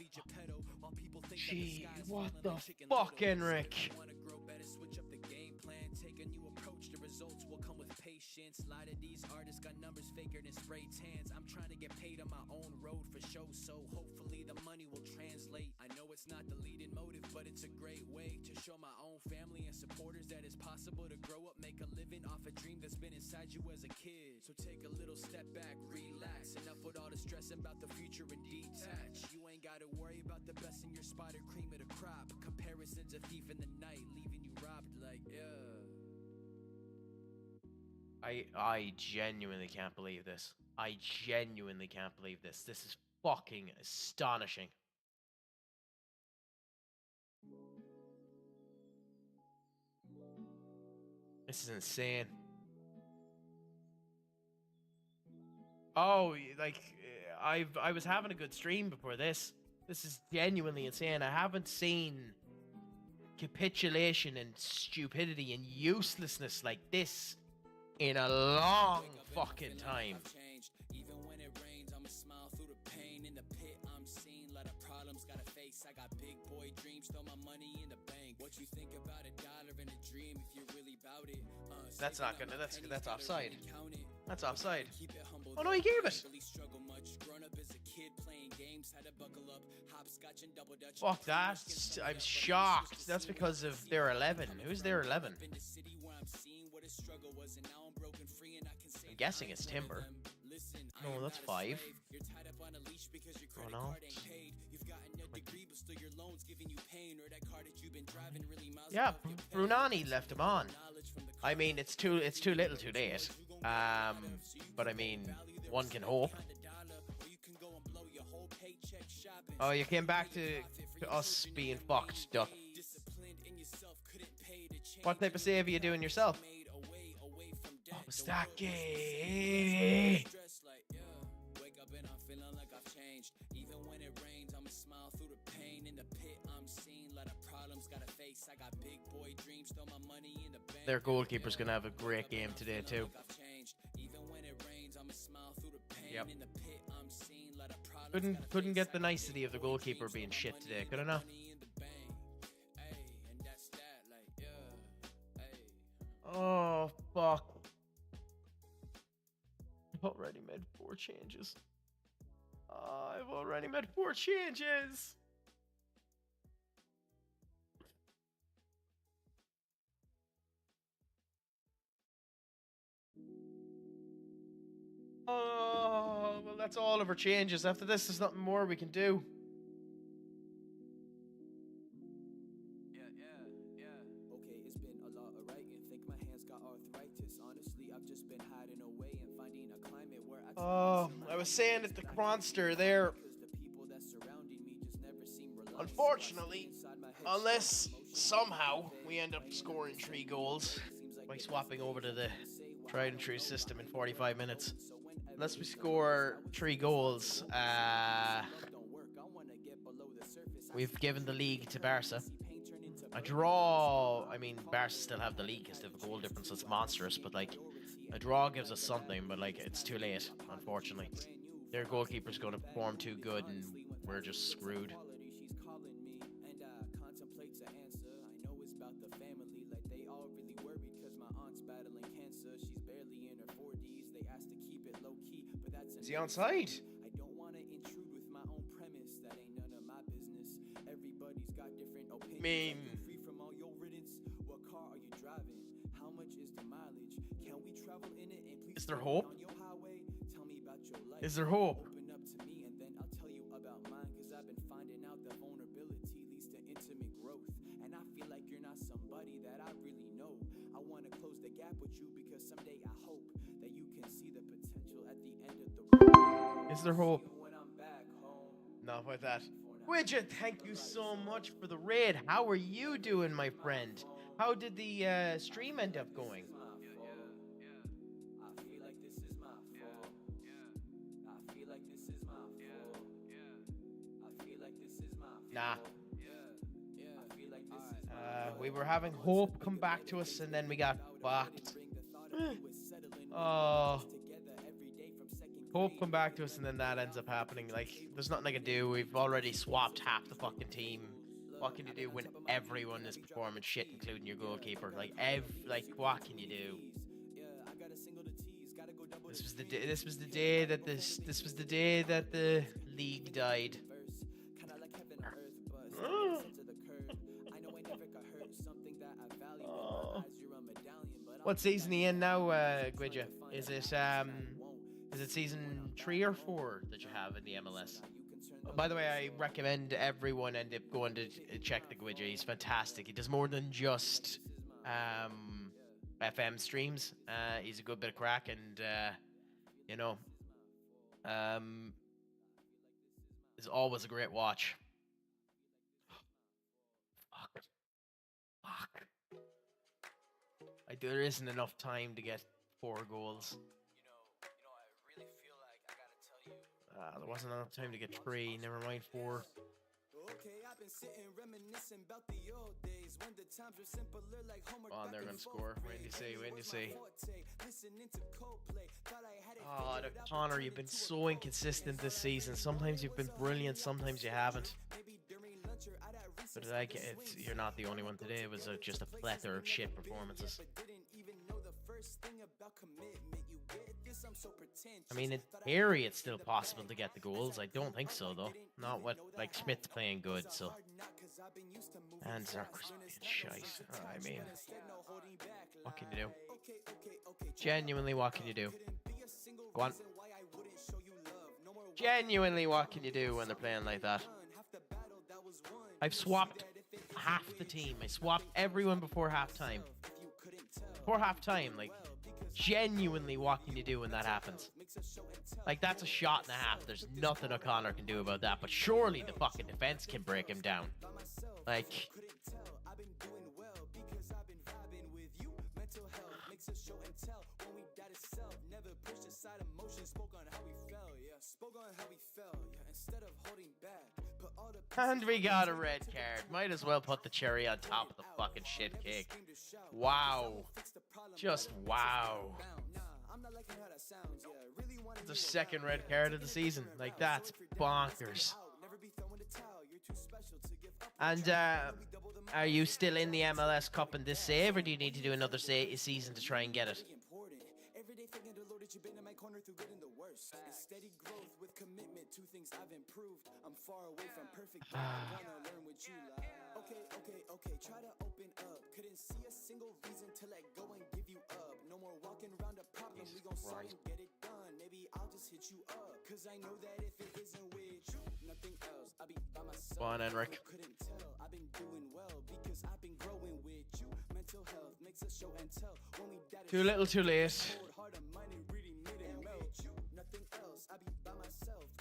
Gee, what the fuck, Enric? Want to grow better, switch up the game plan, take a new approach. The results will come with patience. A lot of these artists got numbers figured in spray tans. I'm trying to get paid on my own road for show, so hopefully the money will translate. I know it's not the leading motive, but it's a great way to show my own family and supporters that it's possible to grow up, make a living off a dream that's been inside you as a kid. So take a little step back, relax. Enough with all the stressing about the future and detach. You ain't gotta worry about the best in your spot or cream of the crop. Comparison's a thief in the night, leaving you robbed like, yeah. I genuinely can't believe this. I genuinely can't believe this. This is fucking astonishing. This is insane. Oh, like, I was having a good stream before this. This is genuinely insane. I haven't seen capitulation and stupidity and uselessness like this in a long fucking time. Even when it rains, I'ma smile through the pain. In the pit, I'm seen. Lot of problems gotta face. I got big boy dreams, throw my money in the bank. What you think about $1 in a dream if you're really about it? That's not gonna. That's offside. That's offside. Oh no, he gave it. Fuck that. I'm shocked. That's because of their 11. Who's their 11? I'm guessing it's Timber. No, that's 5. Oh no. Yeah, Brunani left him on. I mean, it's too little too late. But I mean, one can hope. Oh, you came back to us being fucked, Duck. What type of save are you doing yourself? Oh, was that gay? Their goalkeeper's gonna have a great game today too. Yep. Couldn't get the nicety of the goalkeeper being shit today, could I not? Oh fuck. I've already made 4 changes. I've already made 4 changes. Oh, well, that's all of our changes. After this, there's nothing more we can do. Oh, I was saying that the monster there. Unfortunately, unless somehow we end up scoring 3 goals by swapping over to the tried and true system in 45 minutes. Unless we score 3 goals, we've given the league to Barca. A draw, I mean, Barca still have the league because they have a goal difference that's monstrous, but like, a draw gives us something, but like, it's too late, unfortunately. Their goalkeeper's going to perform too good, and we're just screwed. Is he onside? I don't want to intrude with my own premise. That ain't none of my business. Everybody's got different opinions. Free from all your riddance. What car are you driving? How much is the mileage? Can we travel in it and please Is there hope? on your highway? Tell me about your life. Is there hope? Open up to me and then I'll tell you about mine. Cause I've been finding out that vulnerability leads to intimate growth. And I feel like you're not somebody that I really know. I want to close the gap with you because someday I hope that you can see the potential at the end of the road. Is there hope? When I'm back home. Not with that. Widget, thank you so much for the raid. How are you doing, my friend? How did the stream end up going? I feel like this is my fault. I feel like this is my fault. I feel like this is my fault. Nah. I feel like this is We were having hope come back to us, and then we got fucked. Oh. Hope come back to us, and then that ends up happening. Like, there's nothing I can do. We've already swapped half the fucking team. What can you do when everyone is performing shit, including your goalkeeper? Like, what can you do? This was the day. This was the day that this was the day that the league died. Oh. What season are you in now, Gwidja? Is it season 3 or 4 that you have in the MLS? By the way, I recommend everyone end up going to check the Gwidja. He's fantastic. He does more than just FM streams. He's a good bit of crack, and you know, is always a great watch. Fuck. There isn't enough time to get 4 goals. I really feel like I gotta tell you. There wasn't enough time to get 3. Never mind 4. Okay, I've been sitting reminiscing about the old days when the times were simpler like homework. Oh, they're gonna score. When do you see? Oh, Connor, you've been so inconsistent this season. Sometimes you've been brilliant, sometimes you haven't. But like, you're not the only one today. It was just a plethora of shit performances. I mean, in theory, it's still possible to get the goals. I don't think so, though. Not what, like, Smith's playing good, so. And Zark's being shite. I mean, what can you do? Genuinely, what can you do? Go on. Genuinely, what can you do when they're playing like that? I've swapped half the team. I swapped everyone before halftime. Before halftime, like, genuinely, what can you do when that happens? Like, that's a shot and a half. There's nothing O'Connor can do about that. But surely the fucking defense can break him down. Like, and we got a red card. Might as well put the cherry on top of the fucking shit cake. Wow. Just wow. The second red card of the season. Like, that's bonkers. And are you still in the MLS Cup in this save, or do you need to do another season to try and get it? Steady growth with commitment to things I've improved. I'm far away from perfect, but I wanna learn what you like. Okay, try to open up. Couldn't see a single reason to let go and give you up. No more walking around a problem. We gon' solve and get it done. Maybe I'll just hit you up. Cause I know that if it isn't with you, nothing else. I'll be by myself. Go on, Enric. Couldn't tell. I've been doing well because I've been growing with you. Mental health makes us show and tell. When we too little, too late. Nothing else.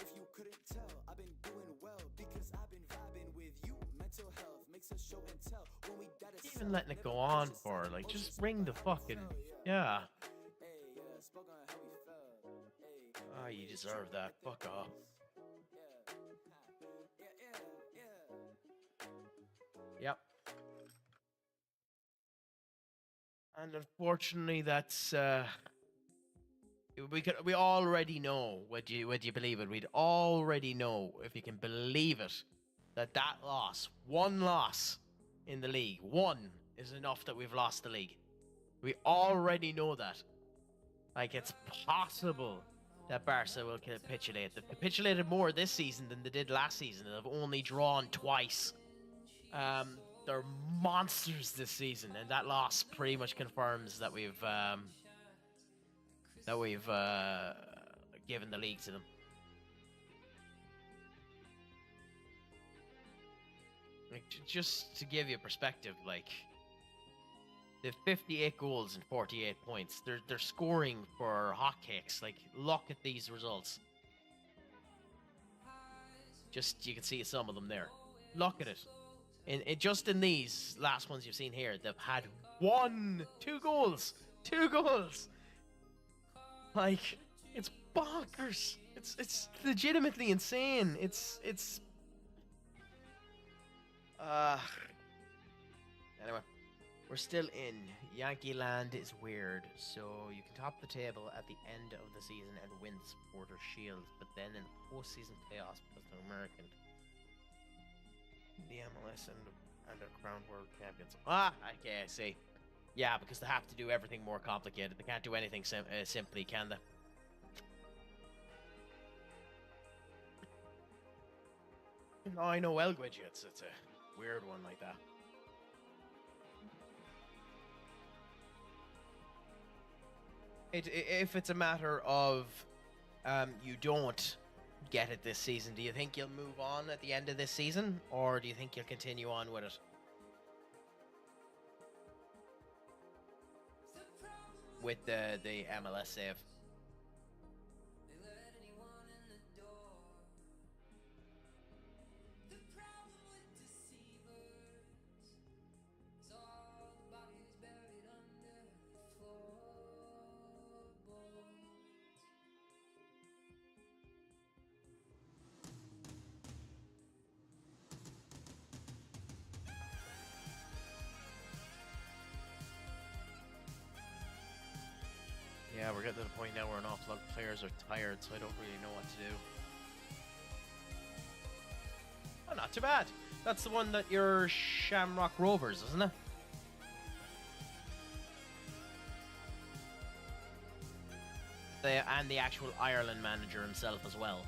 If you couldn't tell, I've been doing well because I've been vibing with you. Mental health makes us show and tell. When we gotta Even letting it go on for, like, just ring the fucking, yeah. spoke on how we felt. Ah, you deserve that. Fuck off. Yep. And unfortunately, that's we already know. Would you believe it? We'd already know, if you can believe it, that loss, one loss in the league, one is enough that we've lost the league. We already know that. Like, it's possible that Barca will capitulate. They've capitulated more this season than they did last season. They've only drawn twice. They're monsters this season, and that loss pretty much confirms that we've given the league to them. Like, just to give you perspective, like, they've 58 goals and 48 points. They're scoring for hotcakes. Like, look at these results. Just, you can see some of them there. Look at it. Just in these last ones you've seen here, they've had two goals. Like, it's bonkers. It's legitimately insane. Anyway, we're still in. Yankee Land is weird, so you can top the table at the end of the season and win the Supporter Shield, but then in the postseason playoffs, because they're American, the MLS and the Crown World Champions. Okay, I see. Yeah, because they have to do everything more complicated. They can't do anything simply, can they? No, I know Elgwidge. It's a weird one like that. If it's a matter of you don't get it this season, do you think you'll move on at the end of this season, or do you think you'll continue on with it? With the MLS save. Yeah, we're getting to the point now where an awful lot of players are tired, so I don't really know what to do. Oh, not too bad. That's the one that your Shamrock Rovers, isn't it? And the actual Ireland manager himself as well.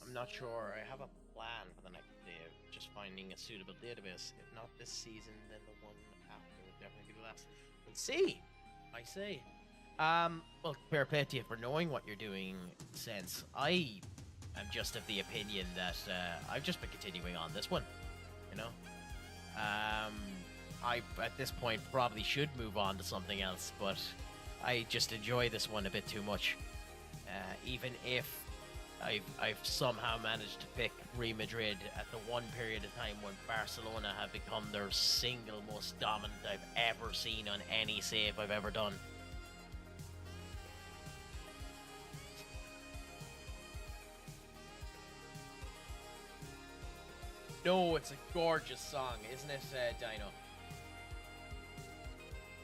I'm not sure. I have a plan for the next day of just finding a suitable database. If not this season, then the one after would definitely be the last. Let's see. I say. Well, fair play to you for knowing what you're doing, since I am just of the opinion that I've just been continuing on this one. You know? I, at this point, probably should move on to something else, but I just enjoy this one a bit too much. Even if I've somehow managed to pick Real Madrid at the one period of time when Barcelona have become their single most dominant I've ever seen on any save I've ever done. No, it's a gorgeous song, isn't it, Dino?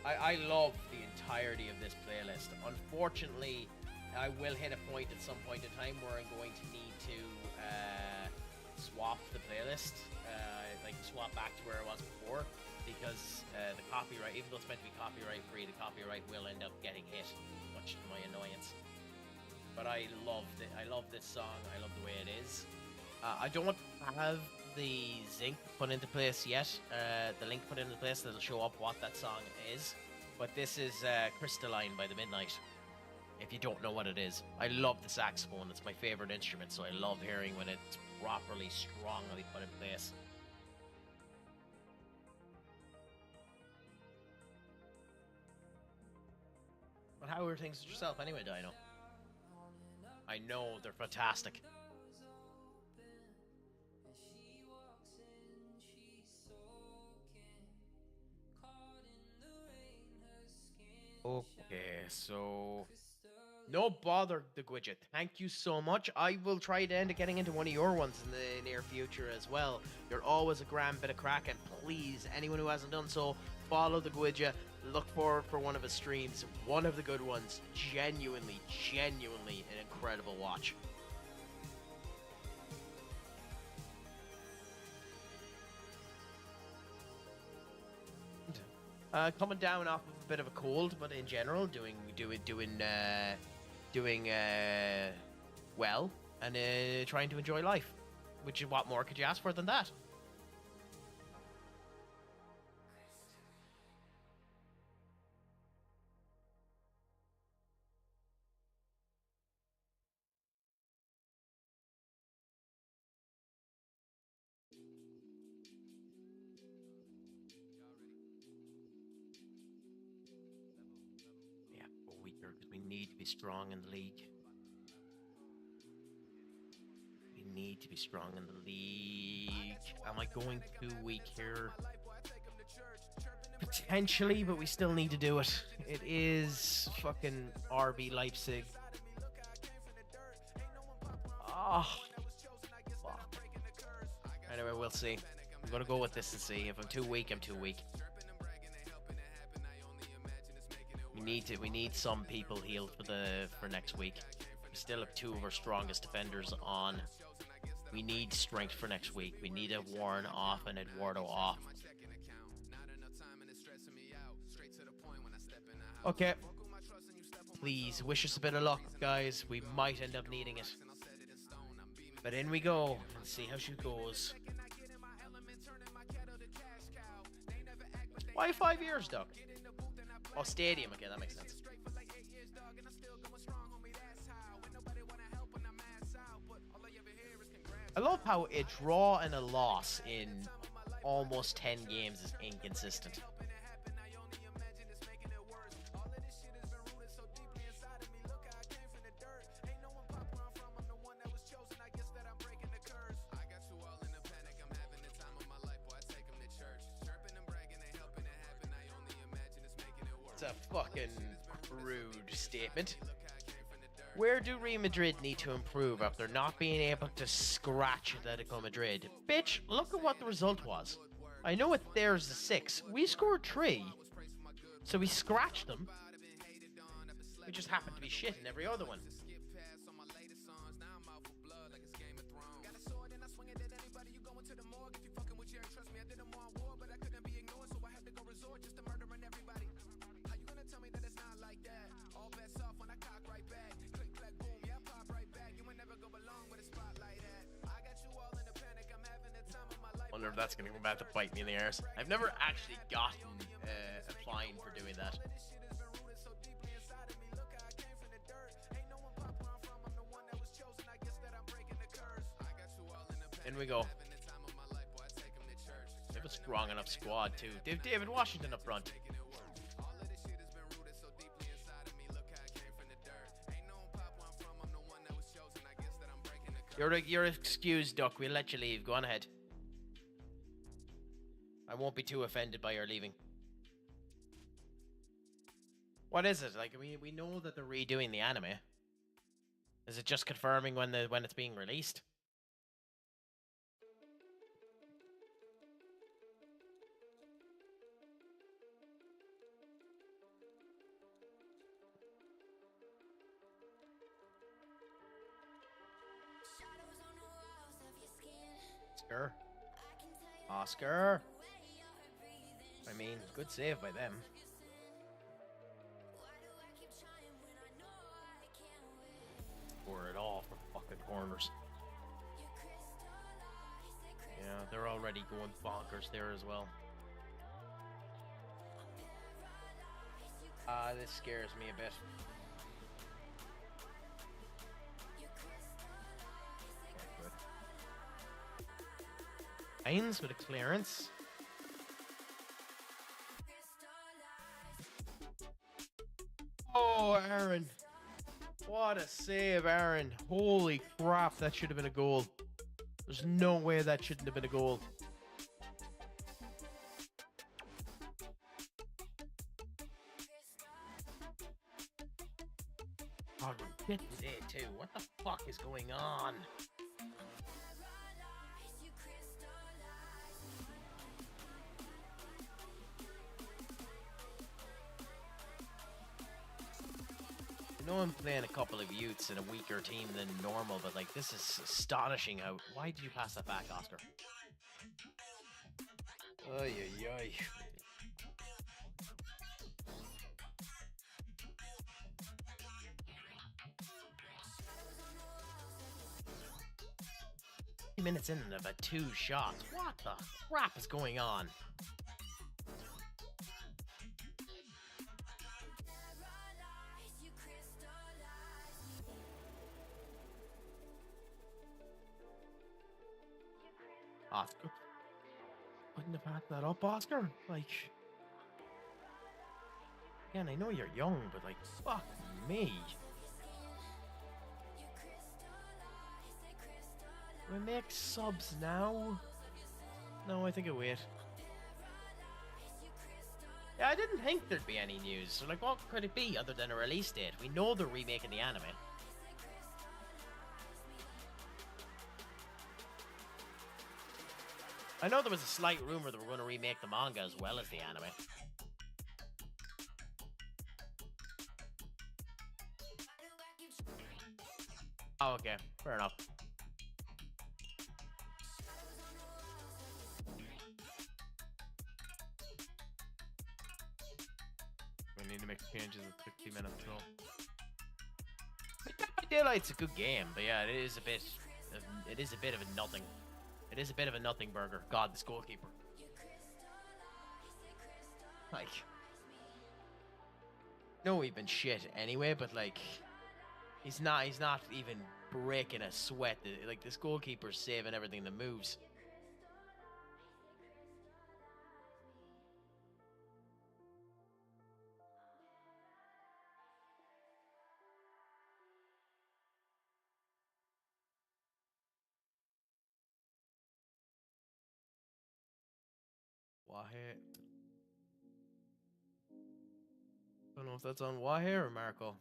I love the entirety of this playlist. Unfortunately, I will hit a point at some point in time where I'm going to need to swap the playlist, like swap back to where it was before, because the copyright, even though it's meant to be copyright free, the copyright will end up getting hit, much to my annoyance. But I love this song. I love the way it is. I don't have the zinc put into place yet. The link put into place that'll show up what that song is. But this is Crystalline by The Midnight. If you don't know what it is, I love the saxophone. It's my favorite instrument, so I love hearing when it's properly, strongly put in place. But how are things with yourself anyway, Dino? I know they're fantastic. Okay, so no bother, the Gwidget. Thank you so much. I will try to end up getting into one of your ones in the near future as well. You're always a grand bit of crack, and please, anyone who hasn't done so, follow the Gwidget. Look forward for one of his streams. One of the good ones. Genuinely an incredible watch. Coming down off of a bit of a cold, but in general, doing well, and trying to enjoy life. Which is, what more could you ask for than that? Yeah, we're weaker because we need to be strong in the league. We need to be strong in the league. Am I going too weak here? Potentially, but we still need to do it. It is fucking RB Leipzig. Oh, fuck. Anyway, we'll see. I'm gonna go with this and see. If I'm too weak, I'm too weak. We need some people healed for next week. We still have two of our strongest defenders on. We need strength for next week. We need a Warren off and Eduardo off. Okay. Please wish us a bit of luck, guys. We might end up needing it. But in we go and see how she goes. Why 5 years, Doc? Oh, stadium. Okay, that makes sense. I love how a draw and a loss in almost 10 games is inconsistent. It's a fucking rude statement. Where do Real Madrid need to improve after not being able to scratch Atletico Madrid? Bitch, look at what the result was. I know it there's a 6. We scored 3. So we scratched them. We just happened to be shit in every other one. I wonder if that's gonna come back to bite me in the arse. I've never actually gotten a fine for doing that. In we go. They have a strong enough squad too. They have David Washington up front. You're excused, Duck. We'll let you leave. Go on ahead. I won't be too offended by your leaving. What is it? Like, we know that they're redoing the anime. Is it just confirming when it's being released? Oscar. I mean, good save by them. Score it all for fucking corners. Yeah. already going bonkers there as well. This scares me a bit. Hines with a clearance. Oh, Aaron. What a save, Aaron. Holy crap, that should have been a goal. There's no way that shouldn't have been a goal. Oh, get there too. What the fuck is going on? I know I'm playing a couple of youths in a weaker team than normal, but like this is astonishing. How? Why did you pass that back, Oscar? Ay ay ay. Minutes in and about 2 shots. What the crap is going on? Oscar. Wouldn't have had that up, Oscar. Like, again, I know you're young, but like, fuck me. We make subs now? No, I think I wait. Yeah, I didn't think there'd be any news. So like, what could it be other than a release date? We know they're remaking the anime. I know there was a slight rumor that we're going to remake the manga as well as the anime. Oh, okay. Fair enough. We need to make changes in 60 minutes, so. Dead by Daylight's a good game, but yeah, it is a bit of a nothing. It is a bit of a nothing burger. God, this goalkeeper. Like, no, we've been shit anyway, but like, he's not even breaking a sweat. Like, this goalkeeper's saving everything that moves. Wahe. Don't know if that's on Wahe or Marco.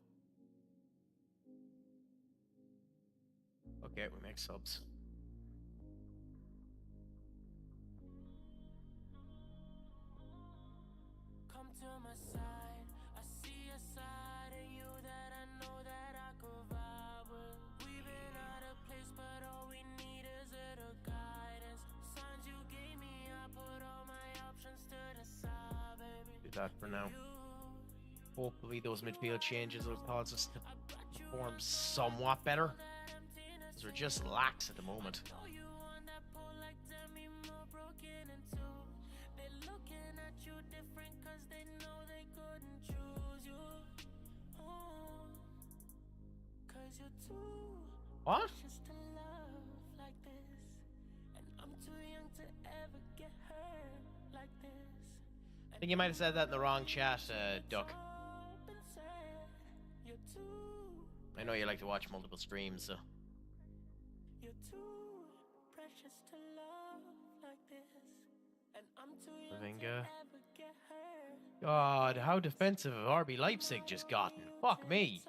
Okay, we make subs. Come to my side. I see a side of you that I know that I could vibe with. We've been out of place, but all we need is a little guidance. Signs you gave me, I put all my options to the side, baby. Do that for now. Hopefully those midfield changes will cause us to perform somewhat better. Because we're just lax at the moment. What? I think you might have said that in the wrong chat, Duck. I know you like to watch multiple streams, so. Ravinga. God, how defensive have RB Leipzig just gotten? Fuck me.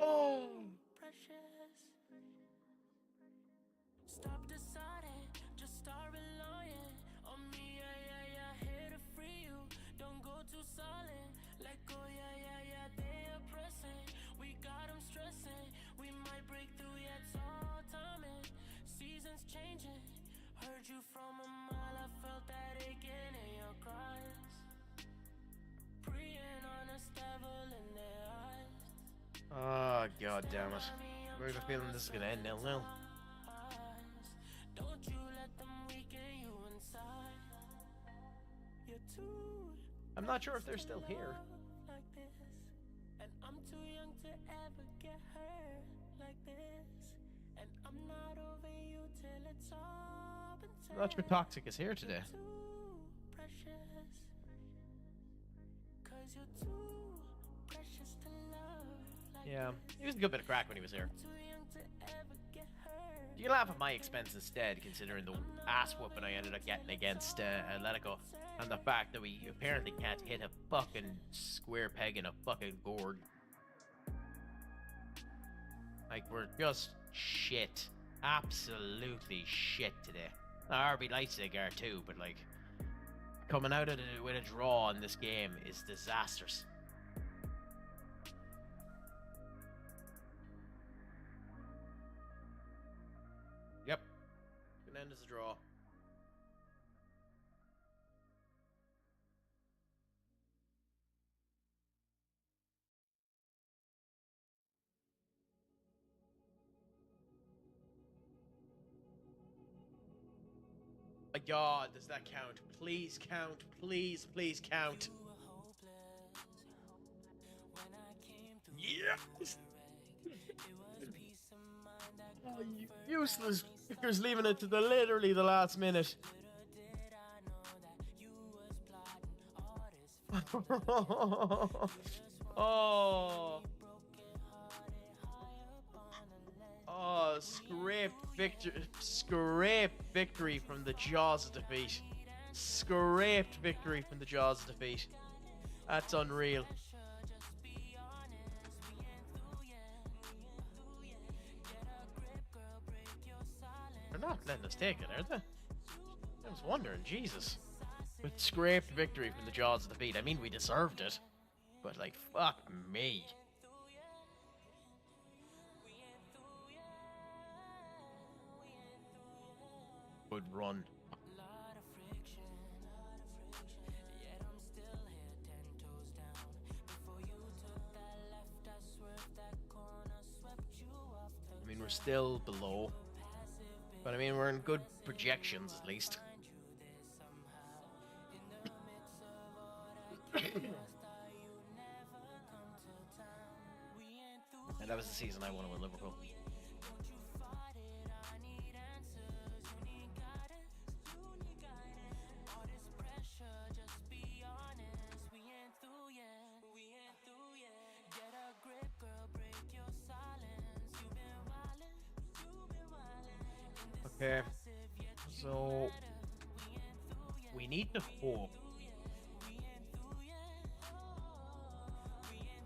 Oh! Stop deciding, just start relying on me, yeah, here to free you. Don't go too solid, let go, yeah, they oppressing. We got them stressing, we might break through, yeah, it's all timing. Seasons changing, heard you from a mile, I felt that aching in your cries. Preying on a devil in their eyes. Oh, god damn it. We're feeling this is gonna end 0-0. Don't I'm not sure if they're still here. Like this, and I'm too young to ever get hurt like this, and I'm not over you till it's all been I'm not sure Toxic is here today. too precious, 'cause you're too precious to love like Yeah, he was a good bit of crack when he was here. too young to ever get hurt. You can laugh at my expense instead, considering the ass whooping I ended up getting against Atletico, and the fact that we apparently can't hit a fucking square peg in a fucking gourd. Like, we're just shit. Absolutely shit today. Now, RB Leipzig are too, but like, coming out of it with a draw in this game is disastrous. Yep. Gonna end as a draw. My God, does that count? Please count. Please, please count. Yes! Oh, you useless fuckers leaving it to literally the last minute. Oh. Oh, scraped victory from the jaws of defeat. Scraped victory from the jaws of defeat. That's unreal. They're not letting us take it, are they? I was wondering, Jesus. But scraped victory from the jaws of defeat. I mean, we deserved it. But, like, fuck me. Good run. I mean, we're still below. But I mean, we're in good projections at least. And that was the season I won with Liverpool. Okay, so we need to hope.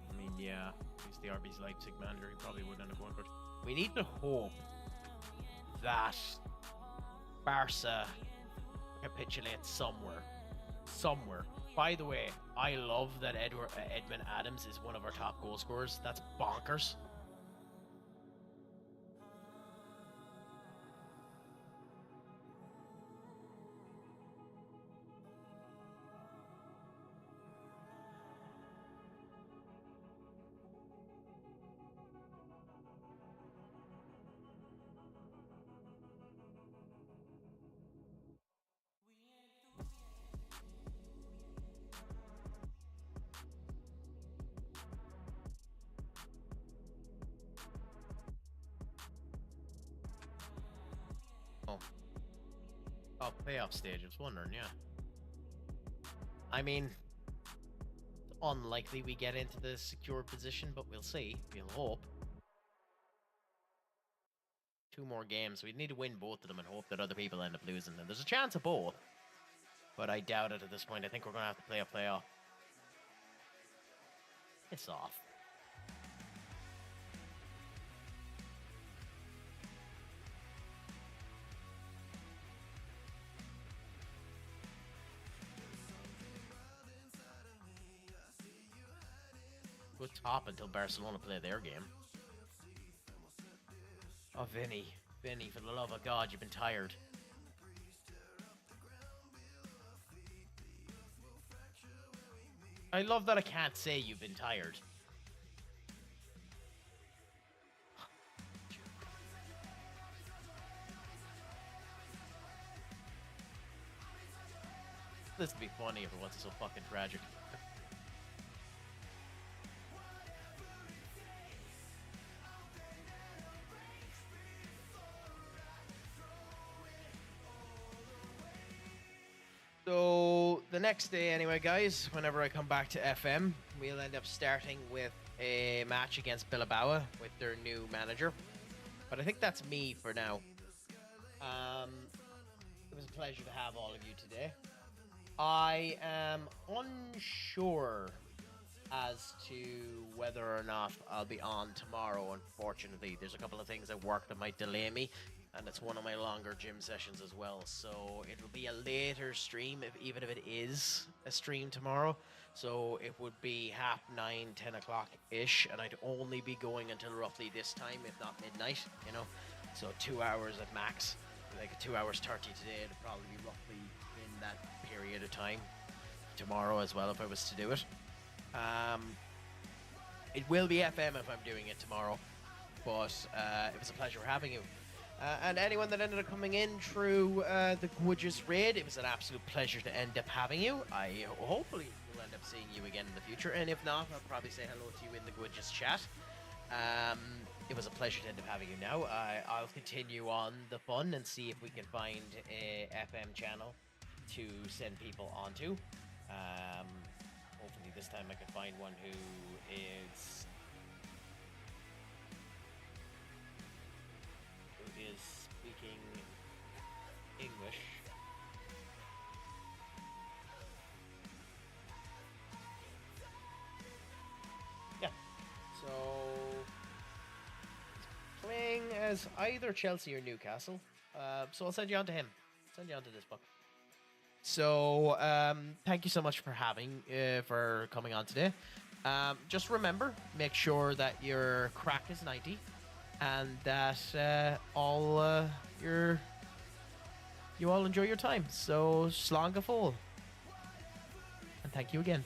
I mean, yeah, he's the RB's Leipzig manager. He probably would end up going, but we need to hope that Barca capitulates somewhere. Somewhere. By the way, I love that Edmund Adams is one of our top goal scorers. That's bonkers. Oh, playoff stage. I was wondering, yeah. I mean, it's unlikely we get into the secure position, but we'll see. We'll hope. 2 more games. We need to win both of them and hope that other people end up losing them. There's a chance of both, but I doubt it at this point. I think we're going to have to play a playoff. Piss off. Good top until Barcelona play their game. Oh, Vinny, for the love of God, you've been tired. I love that I can't say you've been tired. this would be funny if it wasn't so fucking tragic. So the next day, anyway, guys, whenever I come back to FM, we'll end up starting with a match against Bilbao with their new manager. But I think that's me for now. It was a pleasure to have all of you today. I am unsure as to whether or not I'll be on tomorrow, unfortunately. There's a couple of things at work that might delay me, and it's one of my longer gym sessions as well. So it'll be a later stream, even if it is a stream tomorrow. So it would be 9:30, 10 o'clock-ish, and I'd only be going until roughly this time, if not midnight, you know. So 2 hours at max. Like 2 hours 30 today, it'd probably be roughly in that period of time. Tomorrow as well, if I was to do it. It will be FM if I'm doing it tomorrow, but it was a pleasure having you. And anyone that ended up coming in through the Gwudges raid, it was an absolute pleasure to end up having you. I hopefully will end up seeing you again in the future, and if not, I'll probably say hello to you in the Gwudges chat. It was a pleasure to end up having you now. I'll continue on the fun and see if we can find a FM channel to send people onto. Hopefully this time I can find one who is speaking English. Yeah. So he's playing as either Chelsea or Newcastle. So I'll send you on to him. Send you on to this book. So thank you so much for for coming on today. Just remember, make sure that your crack is 90 and that you all enjoy your time. So slán go fóill. And thank you again.